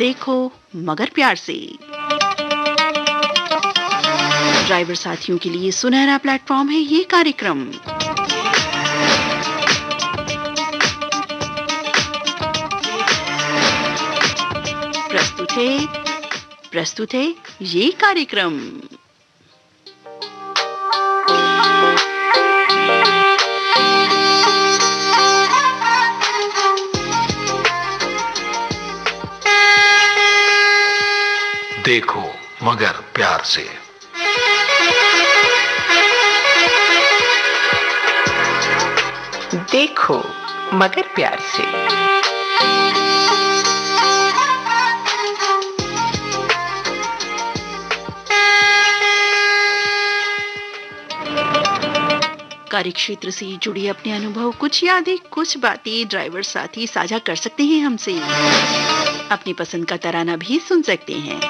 देखो मगर प्यार से। ड्राइवर साथियों के लिए सुनहरा प्लेटफॉर्म है ये कार्यक्रम। प्रस्तुत है ये कार्यक्रम। देखो मगर प्यार से। देखो मगर प्यार से। कार्यक्षेत्र से जुड़े अपने अनुभव, कुछ यादें, कुछ बातें ड्राइवर साथी साझा कर सकते हैं हमसे। अपनी पसंद का तराना भी सुन सकते हैं।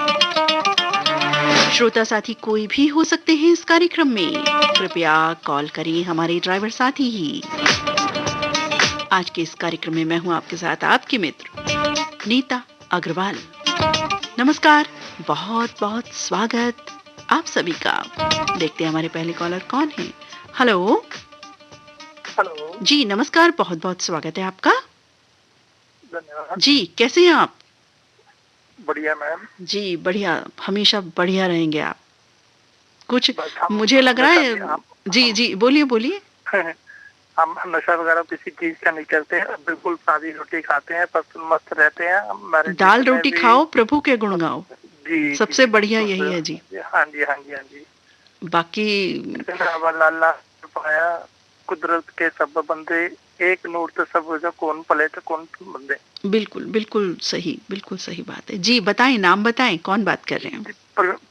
श्रोता साथी कोई भी हो सकते हैं इस कार्यक्रम में। कृपया कॉल करें हमारे ड्राइवर साथी ही। आज के इस कार्यक्रम में मैं हूं आपके साथ आपकी मित्र नीता अग्रवाल। नमस्कार, बहुत बहुत स्वागत आप सभी का। देखते हैं हमारे पहले कॉलर कौन है। हेलो जी, नमस्कार, बहुत बहुत स्वागत है आपका। धन्यवाद जी, कैसे हैं आप? बढ़िया मैम जी बढ़िया, हमेशा बढ़िया रहेंगे आप। कुछ मुझे लग रहा है। जी बोलिए बोलिए। हम नशा वगैरह किसी चीज का नहीं करते हैं, बिल्कुल सादी रोटी खाते हैं, पर मस्त रहते हैं। हमारे दाल रोटी खाओ, प्रभु के गुण गाओ। जी, सबसे बढ़िया यही है जी। हाँ जी हाँ जी हाँ जी। बाकी लाला पाया कुदरत के सब बंदे, एक नूर तो सब जो कौन पले तो कौन बंदे। बिल्कुल सही बात है जी। बताएं, नाम बताएं, कौन बात कर रहे हैं?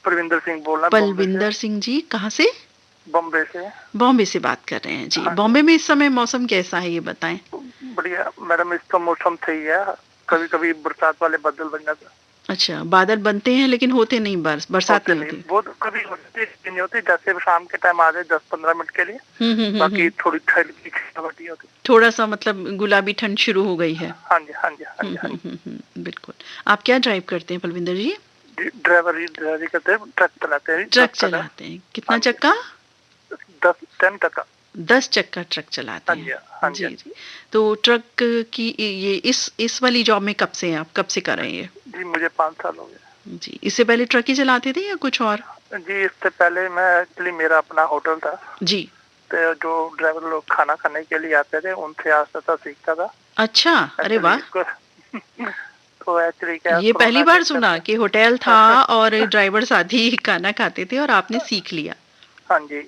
परविंदर सिंह बोल रहा। पलविंदर सिंह जी, कहाँ से? बॉम्बे से। बॉम्बे से बात कर रहे हैं जी। हाँ, बॉम्बे में इस समय मौसम कैसा है ये बताएं। बढ़िया मैडम, इस तो मौसम सही है। कभी कभी बरसात वाले बादल बन जाते हैं। अच्छा, बादल बनते हैं लेकिन होते नहीं, बरसात नहीं होती। वो तो कभी नहीं होती, जैसे शाम के टाइम आ जाए 10-15 मिनट के लिए। बाकी थोड़ी ठंड की खिलावटी होती। थोड़ा सा मतलब गुलाबी ठंड शुरू हो गई है। हाँ जी हाँ जी हाँ जी हाँ जी। बिल्कुल। आप क्या ड्राइव करते हैं पलविंदर जी? ड्राइवरी करते हैं, ट्रक चलाते हैं। ट्रक चलाते हैं। कितना चक्का? 10 चक्का। 10 चक्का ट्रक चलाते हैं। हाँ जी। तो ट्रक की ये इस वाली जॉब में कब से हैं आप? कब से कर रहे हैं? जी मुझे 5 साल हो गए जी। इससे पहले ट्रक ही चलाते थे या कुछ और? जी, इससे पहले मैं एक्चुअली मेरा अपना होटल था जी। तो जो ड्राइवर लोग खाना खाने के लिए आते थे उनसे आस्ता आस्ता सीखता था। अच्छा, अरे वाह। तो एक्चुअली क्या, ये पहली बार सुना कि होटल था और ड्राइवर साथ ही खाना खाते थे और आपने सीख लिया। हाँ जी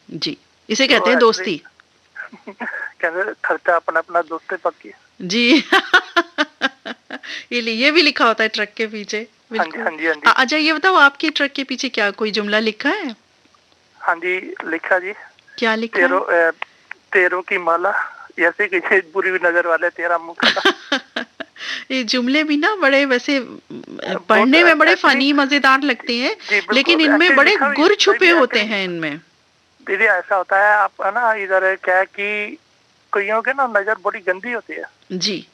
जी, इसे कहते हैं दोस्ती। कहते खर्चा अपना अपना, दोस्ती पक्की जी। ये भी लिखा होता है ट्रक के पीछे। हाँ जी हाँ जी हाँ जी। अच्छा, ये बताओ, आपके ट्रक के पीछे क्या कोई जुमला लिखा है? हाँ जी लिखा जी। क्या लिखा है? तेरों की माला, ऐसे किसी बुरी नजर वाले तेरा मुंह काला। ये जुमले भी ना बड़े वैसे पढ़ने में बड़े फनी मजेदार लगते हैं, लेकिन इनमें बड़े गुर छुपे होते हैं इनमें। दीदी ऐसा होता है, आप है ना, इधर क्या है कि कईयों के ना नजर बड़ी गंदी होती है जी।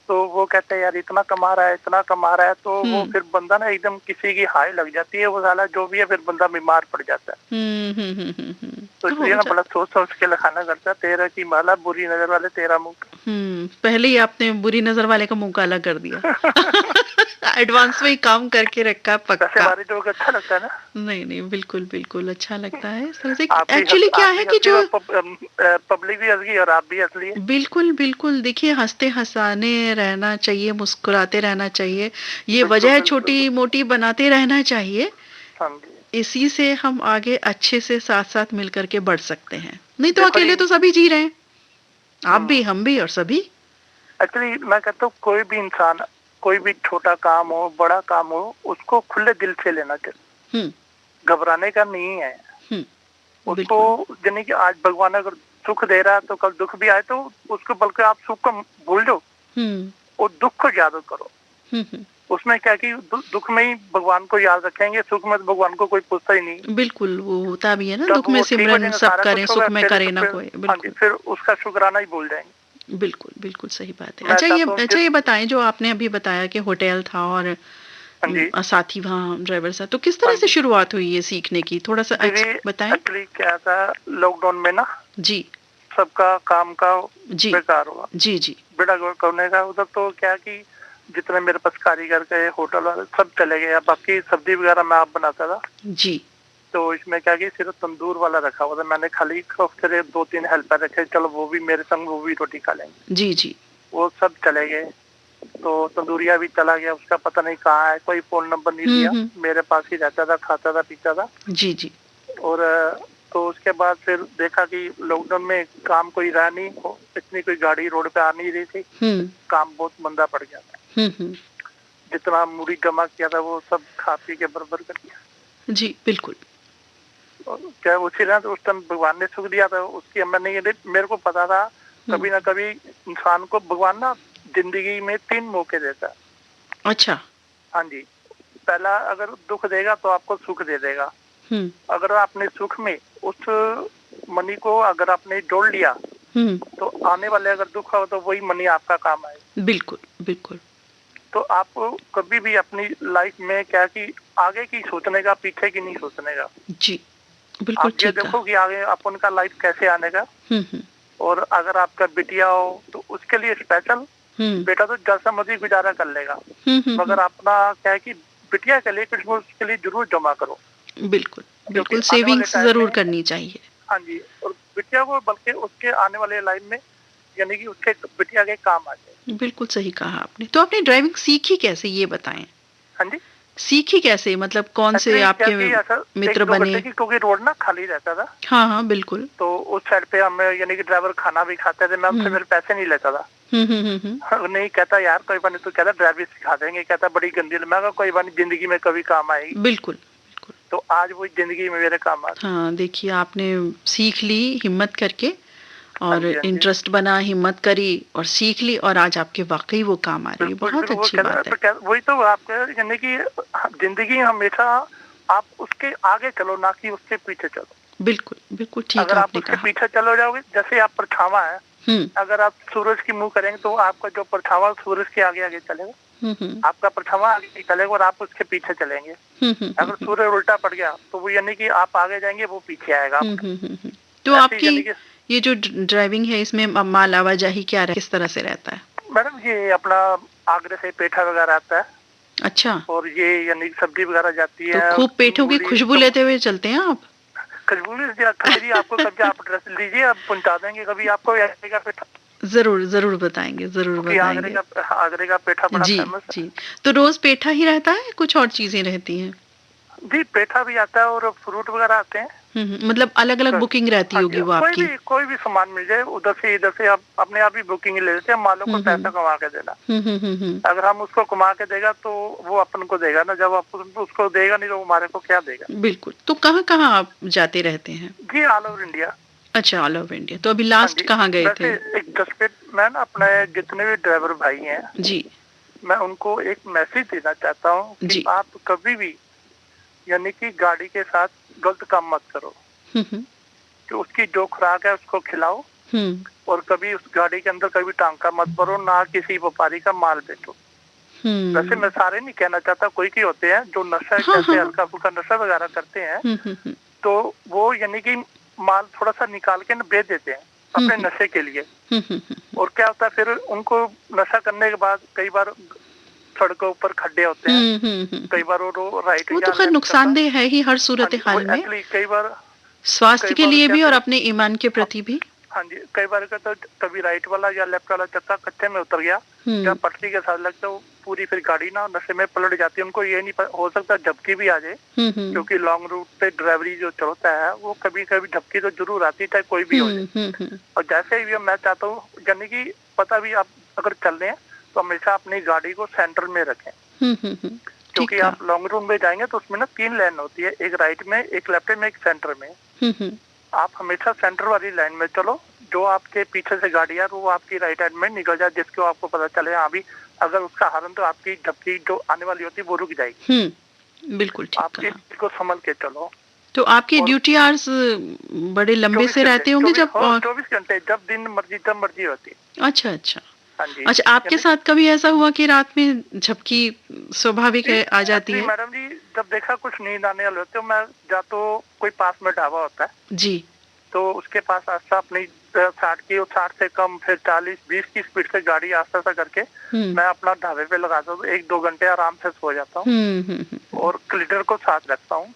तो वो कहते हैं यार इतना कमा रहा है, तो वो फिर बंदा ना एकदम किसी की हाई लग जाती है, वो साला जो भी है, फिर बंदा बीमार पड़ जाता है। तो इसलिए ना बड़ा सोच के लिखाना करता है, तेरा की माला बुरी नजर वाले तेरा मुंह। पहले ही आपने बुरी नजर वाले का मुंह काला कर दिया। एडवांस में ही काम करके रखा पक्का। अच्छा लगता है ना? नहीं, बिल्कुल अच्छा लगता है। एक्चुअली क्या है कि जो पब्लिक भी हंस गई और आप भी हंस लिए। बिल्कुल देखिए, हंसते हंसाने रहना चाहिए, मुस्कुराते रहना चाहिए। ये वजह छोटी मोटी बनाते रहना चाहिए। इसी से हम आगे अच्छे से साथ मिलकर के बढ़ सकते हैं। नहीं तो अकेले तो सभी जी रहे हैं, आप भी, हम भी और सभी। एक्चुअली मैं कहता हूँ कोई भी इंसान, कोई भी छोटा काम हो बड़ा काम हो, उसको खुले दिल से लेना चाहिए। घबराने का नहीं है उसको। यानी कि आज भगवान अगर सुख दे रहा है तो कल दुख भी आए तो उसको, बल्कि आप सुख को भूल जाओ और दुख को याद करो। उसमें क्या कि दुख में ही भगवान को याद रखेंगे, सुख में तो भगवान को कोई पूछता ही नहीं। बिल्कुल, वो होता भी है ना, दुख में सिमरन सब करें, सुख में करे ना कोई। फिर उसका शुक्राना ही भूल जाएंगे। बिल्कुल, बिल्कुल सही बात है। अच्छा ये बताएं, जो आपने अभी बताया कि होटल था और साथी वहाँ ड्राइवर साहब, तो किस तरह से शुरुआत हुई ये सीखने की, थोड़ा सा बताएं। एक्चुअली क्या था, लॉकडाउन में ना जी सबका काम का बेकार हुआ। जी जी। बेड़ा करने का उधर तो क्या कि जितने मेरे पास कारीगर के होटल वाले सब चले गए। बाकी सब्जी वगैरह मैं आप बनाता था जी। तो इसमें क्या कि सिर्फ तंदूर वाला रखा हुआ था मैंने, खाली सिर्फ 2-3 हेल्पर रखे, चलो वो भी मेरे संग वो भी रोटी खा लेंगे। जी जी। वो सब चले गए तो तंदूरिया भी चला गया, उसका पता नहीं कहाँ है, कोई फोन नंबर नहीं दिया, मेरे पास ही रहता था, खाता था पीता था। जी जी। और तो उसके बाद फिर देखा कि लॉकडाउन में काम कोई रहा नहीं, इतनी कोई गाड़ी रोड पे आ नहीं रही थी, काम बहुत मंदा पड़ गया था। जितना मूड़ी जमा किया था वो सब खा पी के बर्बाद कर दिया। जी बिल्कुल। क्या उसी तरह तो उस टाइम भगवान ने सुख दिया था, उसकी मैंने मेरे को पता था कभी ना कभी इंसान को भगवान ना जिंदगी में 3 मौके देता है। अच्छा। हाँ जी, पहला अगर दुख देगा तो आपको सुख दे देगा। अगर आपने सुख में उस मनी को अगर आपने जोड़ लिया तो आने वाले अगर दुख हो तो वही मनी आपका काम आए। बिल्कुल बिल्कुल। तो आपको कभी भी अपनी लाइफ में क्या कि आगे की सोचने का, पीछे की नहीं सोचने का। जी बिल्कुल ठीक है। आप ये देखो कि आगे अपन का लाइफ कैसे आने का। और अगर आपका बिटिया हो तो उसके लिए स्पेशल, बेटा तो जैसा मर्जी गुजारा कर लेगा, मगर अपना क्या है कि बिटिया के लिए कुछ उसके लिए जरूर जमा करो। बिल्कुल बिल्कुल, सेविंग्स जरूर करनी चाहिए। हाँ जी, और बिटिया को बल्कि उसके आने वाले लाइफ में यानी कि उसके बिटिया के काम आ जाए। बिल्कुल सही कहा आपने। तो आपने ड्राइविंग सीखी कैसे, ये बताएं। हाँ जी, सीखी कैसे, मतलब कौन से आपके मित्र बने? क्योंकि रोड ना खाली रहता था। हाँ हाँ बिल्कुल। तो उस साइड पे हम यानी कि ड्राइवर खाना भी खाते थे, मैं उनसे मेरे पैसे नहीं लेता था। नहीं, कहता यार कोई बात नहीं, तो कहता ड्राइविंग सिखा देंगे, कहता बड़ी गंदी। मैं कोई बात नहीं, जिंदगी में कभी काम आएगी। बिल्कुल बिल्कुल। तो आज वो जिंदगी में मेरे काम आ। हाँ देखिए, आपने सीख ली हिम्मत करके, और इंटरेस्ट बना, हिम्मत करी और सीख ली, और आज आपके वाकई वो काम आ रही है। बहुत अच्छी बात है। वही तो आपके यानी कि जिंदगी हमेशा आप उसके आगे चलो, ना कि उसके पीछे चलो। बिल्कुल बिल्कुल ठीक है। अगर आप उसके पीछे चलो जाओगे, जैसे आप परछावा है, अगर आप सूरज की मुंह करेंगे तो आपका जो परछावा सूरज के आगे आगे चलेगा, आपका परछावा आगे चलेगा और आप उसके पीछे चलेंगे। अगर सूरज उल्टा पड़ गया तो वो यानी कि आप आगे जाएंगे, वो पीछे आएगा। तो आपकी ये जो ड्राइविंग है, इसमें माल आवाजाही क्या किस तरह से रहता है? मैडम ये अपना आगरे से पेठा वगैरह आता है। अच्छा। और ये यानी सब्जी वगैरह जाती है। तो खूब पेठों की खुशबू लेते हुए चलते हैं आप? खुशबू आपको कभी आप एड्रेस लीजिए, आप पहुंचा देंगे कभी आपको आगरे का पेठा। जरूर जरूर बताएंगे, जरूर बताएंगे। आगरे का पेठा बड़ा फेमस है। जी। तो रोज पेठा ही रहता है, कुछ और चीजें रहती हैं? जी, पेठा भी आता है और फ्रूट वगैरह आते हैं। मतलब अलग अलग बुकिंग रहती होगी वो आपकी? कोई भी सामान मिल जाए उधर से इधर से आप अपने आप ही बुकिंग ले लेते हैं। मालों को पैसा कमा के देना, अगर हम उसको कमा के देगा तो वो अपन को देगा ना, जब आप उसको देगा नहीं तो हमारे को क्या देगा। बिल्कुल। तो कहाँ कहाँ आप जाते रहते हैं? जी, ऑल ओवर इंडिया। अच्छा, ऑल ओवर इंडिया। तो अभी लास्ट कहाँ गए थे? एक 10 मिनट मैं ना अपने जितने भी ड्राइवर भाई हैं जी, मैं उनको एक मैसेज देना चाहता हूँ कि आप कभी भी यानी कि गाड़ी के साथ गलत काम मत करो। कि उसकी जो खुराक है उसको खिलाओ, और कभी उस गाड़ी के अंदर कभी टांका मत भरो, ना किसी व्यापारी का माल बेचो। वैसे मैं सारे नहीं कहना चाहता, कोई की होते हैं जो नशा जैसे हल्का फुल्का नशा वगैरह करते हैं, तो वो यानी कि माल थोड़ा सा निकाल के बेच देते हैं अपने नशे के लिए। और क्या होता है फिर उनको नशा करने के बाद कई बार सड़कों ऊपर खड्डे होते हैं, कई बार वो राइट, वो तो खैर नुकसानदेह है ही हर सूरत हाल में, कई बार स्वास्थ्य के लिए भी और अपने ईमान के प्रति भी। हाँ जी, कई बार का तो कभी राइट वाला या लेफ्ट वाला चक्का कच्चे में उतर गया, जब पटरी के साथ लगता है पूरी फिर गाड़ी ना नशे में पलट जाती है। उनको ये नहीं हो सकता झपकी भी आ जाए, क्योंकि लॉन्ग रूट पे ड्राइवरी जो चलता है वो कभी कभी झपकी तो जरूर आती है, चाहे कोई भी हो जाए। और जैसे ही मैं चाहता हूँ यानी कि पता भी आप अगर चल रहे हैं तो हमेशा अपनी गाड़ी को सेंटर में रखें, क्योंकि आप लॉन्ग रूट में जाएंगे तो उसमें ना 3 लाइन होती है, एक राइट में, एक लेफ्ट में, एक सेंटर में। आप हमेशा सेंटर वाली लाइन में चलो, जो आपके पीछे से गाड़ी है वो आपकी राइट हैंड में निकल जाए, जिसको आपको पता चले हाँ भी अगर उसका हॉर्न तो आपकी झपकी जो आने वाली होती है वो रुक जाएगी। बिल्कुल ठीक आप इसको संभल के चलो। तो आपके ड्यूटी आवर्स बड़े लंबे से रहते होंगे जब 24 घंटे, जब दिन मर्जी तब मर्जी होती है। अच्छा अच्छा। हाँ जी। अच्छा, आपके साथ कभी ऐसा हुआ कि रात में झपकी स्वाभाविक है आ जाती है? मैडम जी, जब देखा कुछ नींद आने वाले होते हो, मैं या तो कोई पास में ढाबा होता है जी, तो उसके पास आस्था अपनी 60 से कम, फिर 40-20 की स्पीड से गाड़ी आस्ता सा करके मैं अपना ढाबे पे लगाता हूँ, 1-2 घंटे आराम से सो जाता हूँ और क्लीनर को साथ रखता हूँ,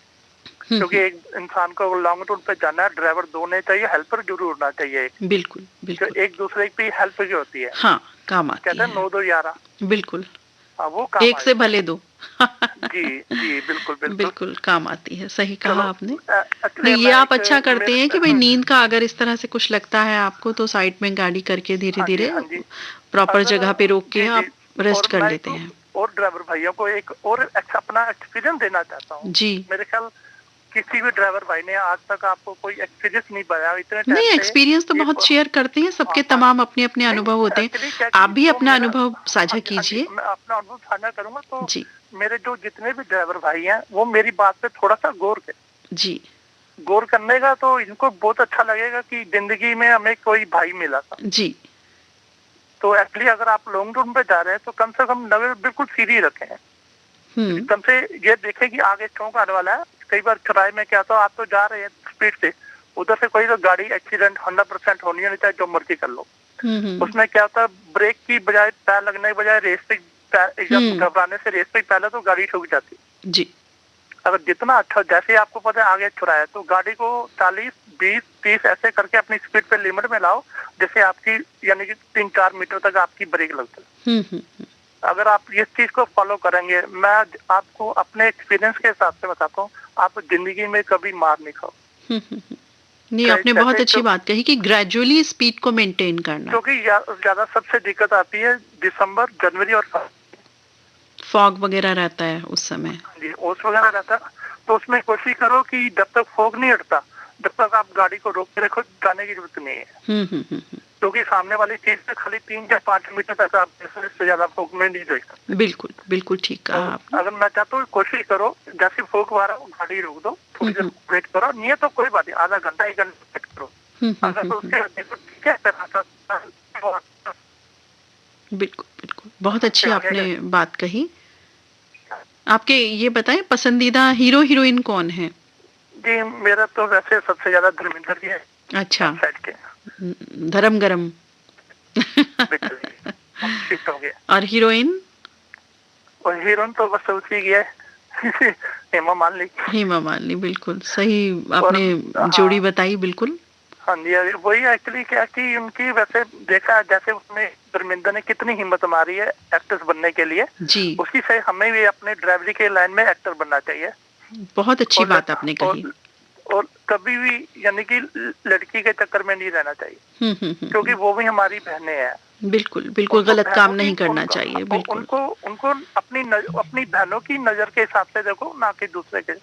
क्योंकि एक इंसान को लॉन्ग टूर पे जाना है, ड्राइवर दो नहीं चाहिए, हेल्पर जरूर होना चाहिए। बिल्कुल बिल्कुल, एक दूसरे की हेल्प की होती है। हाँ, काम आती कहते हैं 9-2-11। बिल्कुल, हाँ, वो काम एक से भले दो। जी जी, बिल्कुल बिल्कुल बिल्कुल काम आती है, सही कहा आपने। नहीं, ये आप अच्छा करते हैं कि भाई नींद का अगर इस तरह से कुछ लगता है आपको तो साइड में गाड़ी करके धीरे धीरे प्रॉपर जगह पे रोक के आप रेस्ट कर लेते हैं। और ड्राइवर भाइयों को एक और अपना एक्सपीरियंस देना चाहता हूँ जी। मेरे ख्याल किसी भी ड्राइवर भाई ने आज तक आपको कोई एक्सपीरियंस नहीं बताया इतने टाइम नहीं, एक्सपीरियंस तो बहुत शेयर करते हैं, सबके तमाम अपने अपने अनुभव होते हैं। आप भी अपना अनुभव साझा कीजिए। मैं अपना अनुभव साझा करूंगा तो जी, मेरे जो जितने भी ड्राइवर भाई हैं वो मेरी बात पे थोड़ा सा गौर करें। जी, गौर करने का तो इनको बहुत अच्छा लगेगा कि जिंदगी में हमें कोई भाई मिला था। जी, तो एक्चुअली अगर आप लॉन्ग रूट पे जा रहे हैं तो कम से कम नजर बिल्कुल सीधी रखें। कम से ये देखें कि आगे चौक आने वाला है। कई बार चौराहे में क्या होता है, आप तो जा रहे हैं स्पीड से, उधर से कोई तो गाड़ी एक्सीडेंट 100% होनी है, चाहे जो मर्जी कर लो। उसमें क्या होता है, ब्रेक की बजाय पैर लगने के बजाय रेस पे एकदम घबराने से रेस पे पहले तो गाड़ी ठुक जाती है। जी, अगर जितना अच्छा, जैसे आपको पता है आगे चौराहा है तो गाड़ी को 40, 20, 30 ऐसे करके अपनी स्पीड पे लिमिट में लाओ, जैसे आपकी यानी कि 3-4 मीटर तक आपकी ब्रेक लगती है। अगर आप इस चीज को फॉलो करेंगे, मैं आपको अपने एक्सपीरियंस के हिसाब से बताता हूँ, आप जिंदगी में कभी मार नहीं खाओ। नहीं, आपने बहुत अच्छी बात कही कि ग्रेजुअली स्पीड को मेंटेन करना, क्योंकि ज्यादा सबसे दिक्कत आती है दिसंबर, जनवरी और फॉग वगैरह रहता है उस समय। जी, ओस वगैरह रहता है, तो उसमें कोशिश करो कि जब तक फॉग नहीं हटता जब तक आप गाड़ी को रोक के रखो, जाने की जरूरत नहीं है। क्योंकि सामने वाली चीज से खाली 3 या 5 मीटर तक आप इससे ज्यादा फॉग में नहीं देख सकते। बिल्कुल बिल्कुल ठीक कहा आपने। अगर मैं चाहता हूँ कोशिश करो, जैसे फॉग आ रहा हो गाड़ी रोक दो, थोड़ी देर वेट करो, नहीं है तो कोई बात नहीं, आधा घंटा 1 घंटा वेट करो। अगर तो उसके ठीक है, बिल्कुल बिल्कुल, बहुत अच्छी आपने बात कही। आपके ये बताएं पसंदीदा हीरो हीरोइन कौन है? जी, मेरा तो वैसे सबसे ज्यादा धर्मेंद्र जी है। अच्छा, साइड के धर्म गरम। और हीरोइन? और हीरोइन तो बस उसी की है हेमा मालिनी। हेमा मालिनी, बिल्कुल सही आपने जोड़ी बताई, बिल्कुल। हाँ जी, वही एक्चुअली क्या कि उनकी वैसे देखा जैसे उसमें धर्मेंद्र ने कितनी हिम्मत मारी है एक्ट्रेस बनने के लिए जी, उसी से हमें भी अपने ड्राइवरी के लाइन में एक्टर बनना चाहिए। बहुत अच्छी बात आपने कही। और कभी भी यानी कि लड़की के चक्कर में नहीं रहना चाहिए, क्योंकि वो भी हमारी बहनें हैं। बिल्कुल बिल्कुल, गलत काम नहीं करना चाहिए। बिल्कुल, उनको अपनी बहनों की नजर के हिसाब से देखो, ना कि दूसरे के।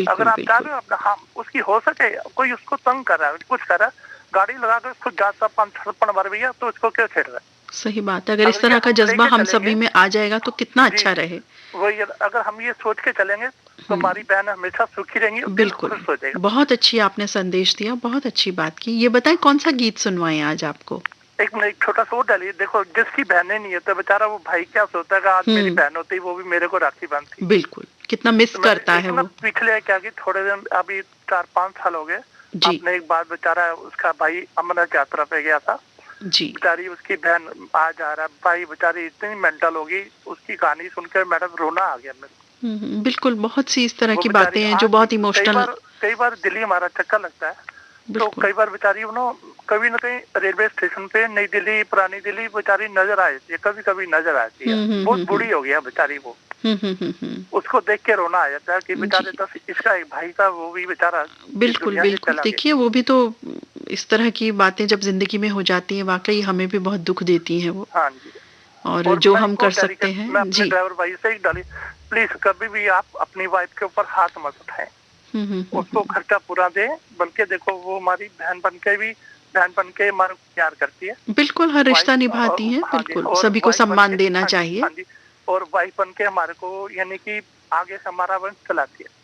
अगर आप चाह रहे हो अपना, हाँ, उसकी हो सके, कोई उसको तंग कर रहा है, कुछ कर रहा है, गाड़ी लगा कर उसको जाता 5-6 मार भैया, तो उसको क्यों छेड़ रहा है? सही बात है। अगर इस तरह का जज्बा हम सभी में आ जाएगा तो कितना अच्छा रहे। वही, अगर हम ये सोच के चलेंगे तो हमारी बहन हमेशा सुखी रहेंगी। बिल्कुल, बहुत अच्छी आपने संदेश दिया, बहुत अच्छी बात की। ये बताएं कौन सा गीत सुनवाएं आज आपको? एक छोटा सा वो डालिए। देखो, जिसकी बहनें नहीं है तो बेचारा वो भाई क्या सोचता है, आज मेरी बहन होती वो भी मेरे को राखी बांधती। बिल्कुल, कितना मिस करता है वो। पिछले क्या कि थोड़े दिन, अभी 4-5 साल हो गए, आपने एक बात, बेचारा उसका भाई अमरनाथ यात्रा पे गया था जी, बेचारी उसकी बहन आज आ रहा, भाई बेचारी इतनी मेंटल होगी, उसकी कहानी सुनकर मैडम रोना आ गया मेरे। बिल्कुल, बहुत सी इस तरह की बातें हैं जो बहुत इमोशनल। कई बार दिल्ली हमारा चक्कर लगता है, तो कई बार बेचारी कभी न कहीं रेलवे स्टेशन पे नई दिल्ली, पुरानी दिल्ली बेचारी नजर आ जाती है, कभी कभी नजर आती है। बहुत बुरी हो गया बेचारी वो। उसको देख के रोना आ जाता है कि बेचारे तो इसका एक भाई था, वो भी बेचारा। बिल्कुल बिल्कुल, देखिए वो भी तो इस तरह की बातें जब जिंदगी में हो जाती है, वाकई हमें भी बहुत दुख देती है वो। हाँ जी, और जो हम कर सकते हैं मैं अपने ड्राइवर भाई से ही डाली, प्लीज कभी भी आप अपनी वाइफ के ऊपर हाथ मत उठाएं, उसको खर्चा पूरा दे, बल्कि देखो वो हमारी बहन बन के हमारे प्यार करती है। बिल्कुल, हर रिश्ता निभाती है। बिल्कुल, सभी को सम्मान देना चाहिए। और वाइफ बन के हमारे को यानी कि आगे से हमारा वंश चलाती है।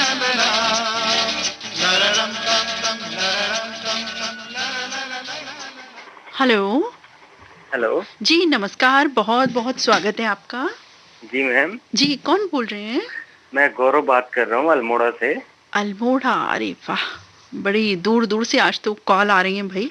चांदना हेलो। हेलो। जी नमस्कार, बहुत बहुत स्वागत है आपका। जी मैम। जी कौन बोल रहे हैं? मैं गौरव बात कर रहा हूँ अल्मोड़ा से। अल्मोड़ा, अरे वाह, बड़ी दूर दूर से आज तो कॉल आ रही है भाई।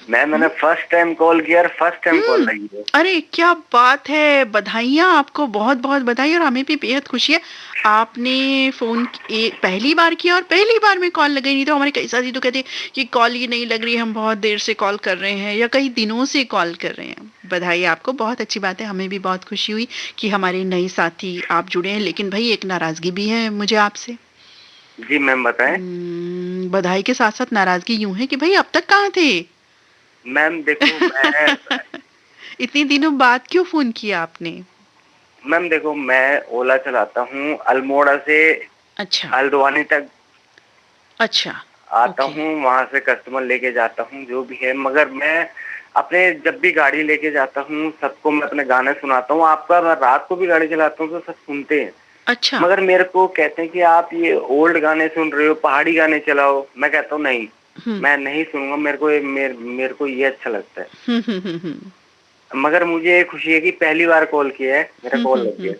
मैंने फर्स्ट टाइम कॉल किया और फर्स्ट टाइम कॉल लगी है। अरे क्या बात है, बधाइयाँ आपको, बहुत बहुत बधाई। और हमें भी बेहद खुशी है। आपने फोन पहली बार किया और पहली बार में कॉल लगी। नहीं तो हमारे कई साथी तो कहते हैं कि कॉल ही नहीं लग रही, हम बहुत देर से कॉल कर रहे हैं या कई दिनों से कॉल कर रहे हैं। बधाई आपको, बहुत अच्छी बात है। हमें भी बहुत खुशी हुई कि हमारे नए साथी आप जुड़े हैं। लेकिन भाई एक नाराजगी भी है मुझे आपसे। जी मैम बताएं। बधाई के साथ साथ नाराजगी यूं है कि भाई अब तक कहाँ थे? मैम देखो मैं इतने दिनों बाद क्यों फोन किया आपने? मैम देखो मैं ओला चलाता हूँ अल्मोड़ा से। अच्छा। हल्द्वानी तक अच्छा। आता हूँ, वहाँ से कस्टमर लेके जाता हूँ जो भी है। मगर मैं अपने जब भी गाड़ी लेके जाता हूँ सबको मैं अपने गाने सुनाता हूँ। आपका मैं रात को भी गाड़ी चलाता हूँ तो सब सुनते हैं। अच्छा। मगर मेरे को कहते हैं कि आप ये ओल्ड गाने सुन रहे हो, पहाड़ी गाने चलाओ। मैं कहता हूँ नहीं, मैं नहीं सुनूंगा, मेरे को ये अच्छा लगता है। मगर मुझे खुशी है कि पहली बार कॉल किया है, मेरा कॉल लग गया।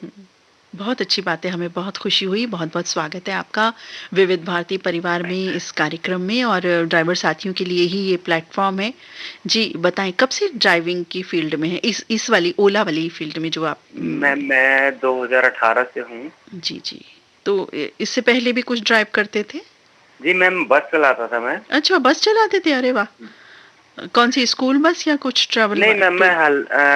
बहुत अच्छी बात है, हमें बहुत खुशी हुई। बहुत बहुत स्वागत है आपका विविध भारती परिवार में, इस कार्यक्रम में। और ड्राइवर साथियों के लिए ही ये प्लेटफॉर्म है। जी बताएं, कब से ड्राइविंग की फील्ड में है, इस वाली ओला वाली फील्ड में जो आप? मैं 2018 से हूँ। जी जी। तो इससे पहले भी कुछ ड्राइव करते थे? जी मैम बस चलाता था मैं। अच्छा, बस चलाते थे, अरे वाह। कौन सी, स्कूल बस या कुछ ट्रैवल? नहीं मैम, मैं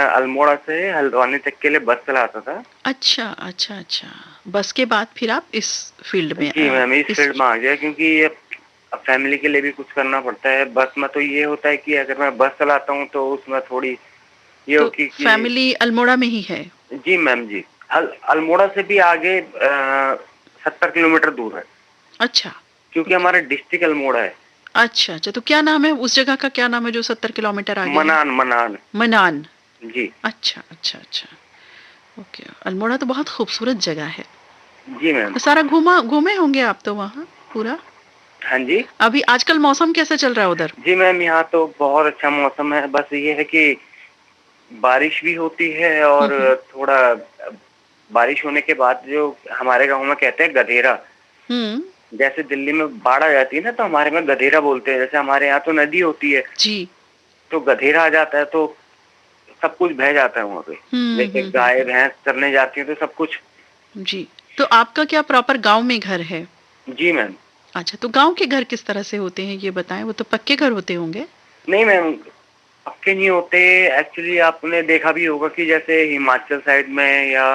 अल्मोड़ा से हल्द्वानी तक के लिए बस चलाता था। अच्छा अच्छा अच्छा। बस के बाद फिर आप इस फील्ड में? जी मैम इस फील्ड में आ गया क्योंकि अब फैमिली के लिए भी कुछ करना पड़ता है। बस में तो ये होता है कि अगर मैं बस चलाता हूँ तो उसमें थोड़ी ये तो होती कि फैमिली अल्मोड़ा में ही है? जी मैम जी। अल्मोड़ा से भी आगे 70 किलोमीटर दूर है। अच्छा। क्योंकि हमारा डिस्ट्रिक्ट अल्मोड़ा है। अच्छा अच्छा। तो क्या नाम है उस जगह का, क्या नाम है जो 70 किलोमीटर आगे? मनान। मनान। मनान। जी। अच्छा अच्छा अच्छा। ओके। अल्मोड़ा तो बहुत खूबसूरत जगह है। जी मैम। सारा घूमे होंगे आप तो वहाँ पूरा? हाँ जी। अभी आजकल मौसम कैसा चल रहा है उधर? जी मैम यहाँ तो बहुत अच्छा मौसम है। बस ये है कि बारिश भी होती है और थोड़ा बारिश होने के बाद जो हमारे गांव में कहते हैं गधेरा, जैसे दिल्ली में बाढ़ आ जाती है ना तो हमारे में गधेरा बोलते हैं। जैसे हमारे यहाँ तो नदी होती है जी, तो गधेरा आ जाता है तो सब कुछ बह जाता है वहाँ पे। जैसे गाय भैंस चरने जाती है तो सब कुछ। जी। तो आपका क्या प्रॉपर गांव में घर है? जी मैम। अच्छा, तो गांव के घर किस तरह से होते हैं ये बताएं? वो तो पक्के घर होते होंगे? नहीं मैम पक्के नहीं होते। एक्चुअली आपने देखा भी होगा कि जैसे हिमाचल साइड में या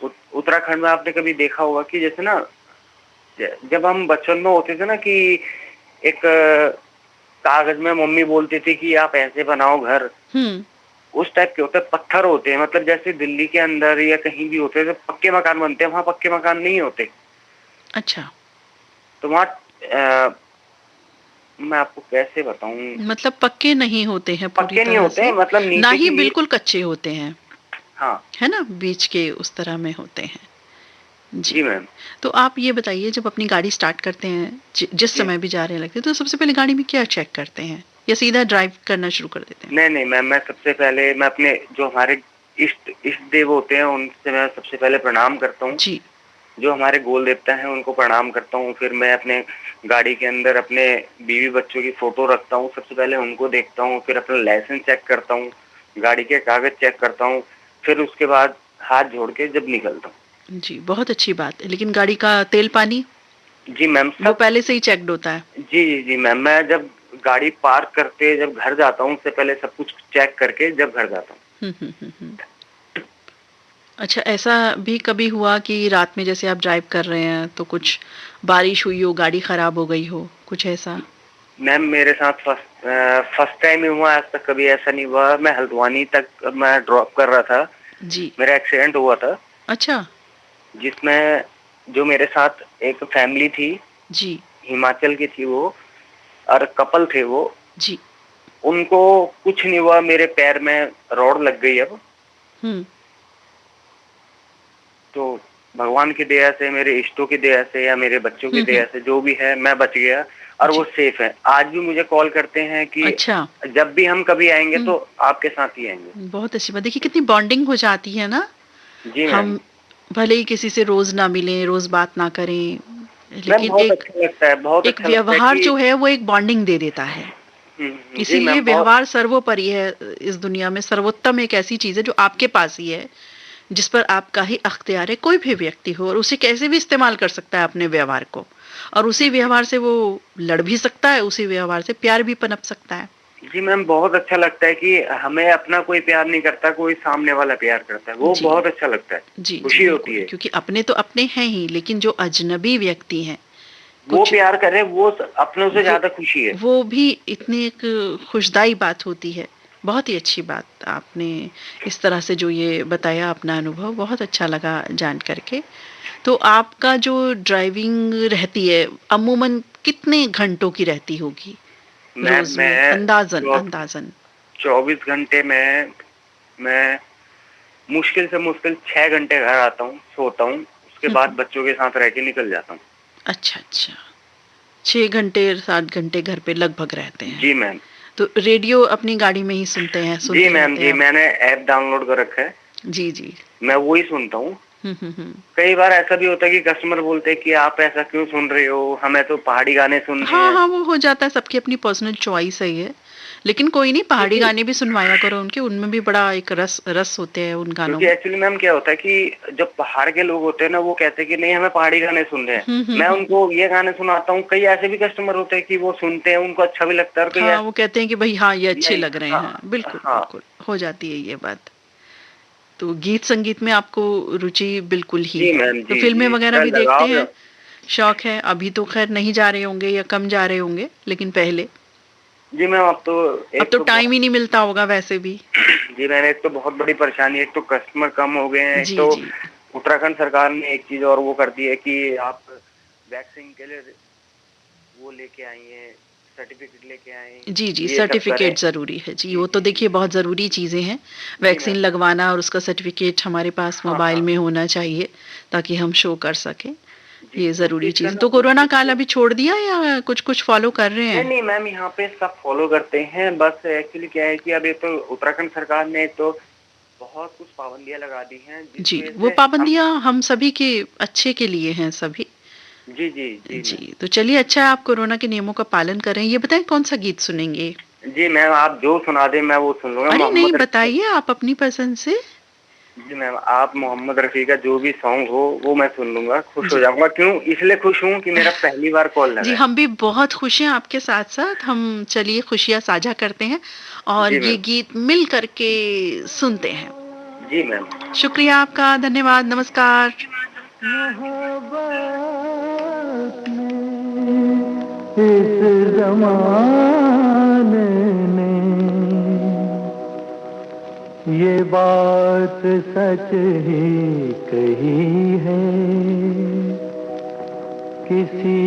उत्तराखंड में आपने कभी देखा होगा कि जैसे ना जब हम बचपन में होते थे ना कि एक कागज में मम्मी बोलती थी कि आप ऐसे बनाओ घर, उस टाइप के होते हैं। पत्थर होते हैं, मतलब जैसे दिल्ली के अंदर या कहीं भी होते हैं तो पक्के मकान बनते हैं, वहाँ पक्के मकान नहीं होते। अच्छा। तो वहाँ मैं आपको कैसे बताऊं, मतलब पक्के नहीं होते हैं पूरी पक्के नहीं तरह होते से, हैं, मतलब ना नीचे ही की बिल्कुल कच्चे होते हैं। हाँ है ना, बीच के उस तरह में होते हैं। जी जी मैम। तो आप ये बताइए, जब अपनी गाड़ी स्टार्ट करते हैं, जिस समय भी जा रहे लगते हैं, तो सबसे पहले गाड़ी में क्या चेक करते हैं या सीधा ड्राइव करना शुरू कर देते हैं? नहीं मैम, मैं सबसे पहले मैं अपने जो हमारे इष्ट देव होते हैं उनसे मैं सबसे पहले प्रणाम करता हूँ। जी। जो हमारे गोल देवता हैं उनको प्रणाम करता हूँ। फिर मैं अपने गाड़ी के अंदर अपने बीवी बच्चों की फोटो रखता हूँ, सबसे पहले उनको देखता हूँ। फिर अपना लाइसेंस चेक करता हूँ, गाड़ी के कागज चेक करता हूँ। फिर उसके बाद हाथ जोड़ के जब निकलता हूँ। जी बहुत अच्छी बात है। लेकिन गाड़ी का तेल पानी? जी मैम वो पहले से ही चेक्ड होता है? जी जी जी मैम, मैं जब गाड़ी पार्क करके जब घर जाता हूँ उससे पहले सब कुछ चेक करके जब घर जाता हूँ। अच्छा, ऐसा भी कभी हुआ कि रात में जैसे आप ड्राइव कर रहे हैं तो कुछ बारिश हुई हो, गाड़ी खराब हो गई हो, कुछ ऐसा? मैम मेरे साथ फर्स्ट टाइम ही हुआ, आज तक कभी ऐसा नहीं हुआ। मैं हल्द्वानी तक मैं ड्रॉप कर रहा था जी। मेरा एक्सीडेंट हुआ था। अच्छा। जिसमें जो मेरे साथ एक फैमिली थी जी। हिमाचल की थी वो, और कपल थे वो जी। उनको कुछ नहीं हुआ, मेरे पैर में रॉड लग गई। अब तो भगवान की दया से, मेरे इष्टों की दया से या मेरे बच्चों की दया से जो भी है मैं बच गया और वो सेफ है। आज भी मुझे कॉल करते हैं कि अच्छा, जब भी हम कभी आएंगे तो आपके साथ ही आएंगे। बहुत अच्छी बात। देखिए कितनी बॉन्डिंग हो जाती है ना। जी मैम। हम भले ही किसी से रोज ना मिलें, रोज बात ना करें, मैम लेकिन बहुत एक अच्छा लगता है, बहुत एक अच्छा लगता है व्यवहार कि जो है वो एक बॉन्डिंग दे देता है। जी इसीलिए मैम व्यवहार सर्वोपरि है। इस दुनिया में सर्वोत्तम एक ऐसी चीज है जो आपके पास ही है, जिस पर आपका ही अख्तियार है। कोई भी व्यक्ति हो और उसे कैसे भी इस्तेमाल कर सकता है अपने व्यवहार को, और उसी व्यवहार से वो लड़ भी सकता है, उसी व्यवहार से प्यार भी पनप सकता है। जी मैम बहुत अच्छा लगता है कि हमें अपना कोई प्यार नहीं करता, कोई सामने वाला प्यार करता है, वो जी बहुत अच्छा लगता है, जी खुशी जी, होती बिल्कुल। है। क्योंकि अपने तो अपने हैं ही, लेकिन जो अजनबी व्यक्ति हैं वो कुछ, प्यार करे वो अपनों से वो ज्यादा खुशी है। वो भी इतनी एक खुशदाई बात होती है। बहुत ही अच्छी बात आपने इस तरह से जो ये बताया अपना अनुभव, बहुत अच्छा लगा जान करके। तो आपका जो ड्राइविंग रहती है अमूमन कितने घंटों की रहती होगी मैम रोज में, मैं अंदाजन अंदाजन? 24 घंटे में मैं मुश्किल से मुश्किल 6 घंटे घर आता हूँ, सोता हूँ, उसके बाद बच्चों के साथ रह के निकल जाता हूँ। अच्छा अच्छा, 6 घंटे 7 घंटे घर पे लगभग रहते हैं। जी मैम। तो रेडियो अपनी गाड़ी में ही सुनते हैं, जी सुनते मैम रहते जी, हैं आप? मैंने ऐप डाउनलोड कर रखा है, जी जी। मैं वो ही सुनता हूँ। हम्म। कई बार ऐसा भी होता है कि कस्टमर बोलते हैं कि आप ऐसा क्यों सुन रहे हो, हमें तो पहाड़ी गाने सुनने हाँ हैं। हाँ, वो हो जाता है, सबकी अपनी पर्सनल चॉइस है ये। लेकिन कोई नहीं, पहाड़ी क्योंकि गाने भी सुनवाया करो उनके, उनमें भी बड़ा एक रस रस होते हैं उन गानों क्योंकि में। एक्चुअली मैम क्या होता है कि जब पहाड़ के लोग होते हैं ना, वो कहते हैं कि नहीं हमें पहाड़ी गाने सुन रहे हैं, मैं हम्म। उनको ये गाने सुनाता हूँ। कई ऐसे भी कस्टमर होते हैं कि वो सुनते हैं, उनको अच्छा भी लगता है, और कई हाँ, वो कहते हैं कि भाई हाँ ये अच्छे लग रहे हाँ हैं। बिल्कुल हाँ। बिल्कुल, हो जाती है ये बात। तो गीत संगीत में आपको रुचि बिल्कुल ही जी है। मैम तो जी फिल्में जी, वगैरह मैं भी देखते लगाव। हैं, शौक है? अभी तो खैर नहीं जा रहे होंगे या कम जा रहे होंगे, लेकिन पहले जी मैम अब एक तो तो टाइम ही नहीं मिलता होगा वैसे भी। जी मैंने एक तो बहुत बड़ी परेशानी, एक तो कस्टमर कम हो गए हैं, एक जी तो जी उत्तराखंड सरकार ने एक चीज और वो कर दी है कि आप वैक्सीन के लिए वो लेके आई हैं, सर्टिफिकेट लेके आए, जी जी, ये सब करें। सर्टिफिकेट ज़रूरी है जी। जी वो तो जी देखिए बहुत ज़रूरी चीज़ें हैं। जी वैक्सीन मैम। लगवाना और उसका सर्टिफिकेट हमारे पास हाँ मोबाइल हाँ में होना चाहिए, ताकि हम शो कर सकें। जी, ये उस ज़रूरी चीज का चीज़ है। ना, तो उस कोरोना चीज काल को अभी छोड़ दिया या कुछ-कुछ फ़ॉलो कर रहे नहीं हैं? नहीं मैम, यहाँ पे सब फॉलो करते हैं। बस एक्चुअली क्या है कि अब ये तो उत्तराखंड सरकार ने तो बहुत कुछ पाबंदियां लगा दी हैं, जी, जिसकी वजह वो से हम। पाबंदियाँ हम सभी के अच्छे के लिए हैं सभी। जी जी जी मैम। जी, तो चलिए अच्छा है आप कोरोना के नियमों का पालन कर रहे हैं। ये बताएँ कौन-सा गीत सुनेंगे? जी मैम, आप जो सुना दें मैं वो सुन लूंगा। अरे नहीं, मोहम्मद रफी बताइए आप अपनी पसंद से। जी मैम, आप मोहम्मद रफी का जो भी सॉन्ग हो वो मैं सुन लूंगा, खुश हो जी। जाऊंगा। क्यों इसलिए खुश हूँ कि मेरा पहली बार कॉल लगा जी, है। हम भी बहुत खुश हैं आपके साथ-साथ। हम चलिए खुशियाँ साझा करते हैं और जी ये मैम। गीत मिल कर के सुनते हैं। जी मैम। शुक्रिया आपका, धन्यवाद, नमस्कार। मोहब्बत में इस ज़माने ने ये बात सच ही कही है, किसी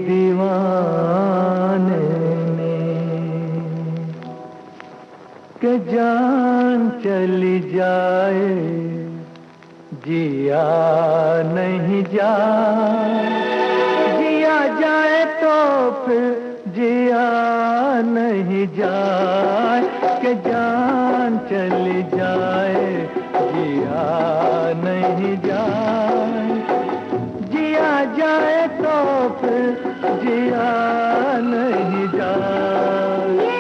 दीवाने ने कि जान चली जाए जिया नहीं जाए, जिया जाए तो फिर जिया नहीं जाए, कि जान चली जाए जिया नहीं जाए, जिया जाए तो फिर जिया नहीं जाए। ये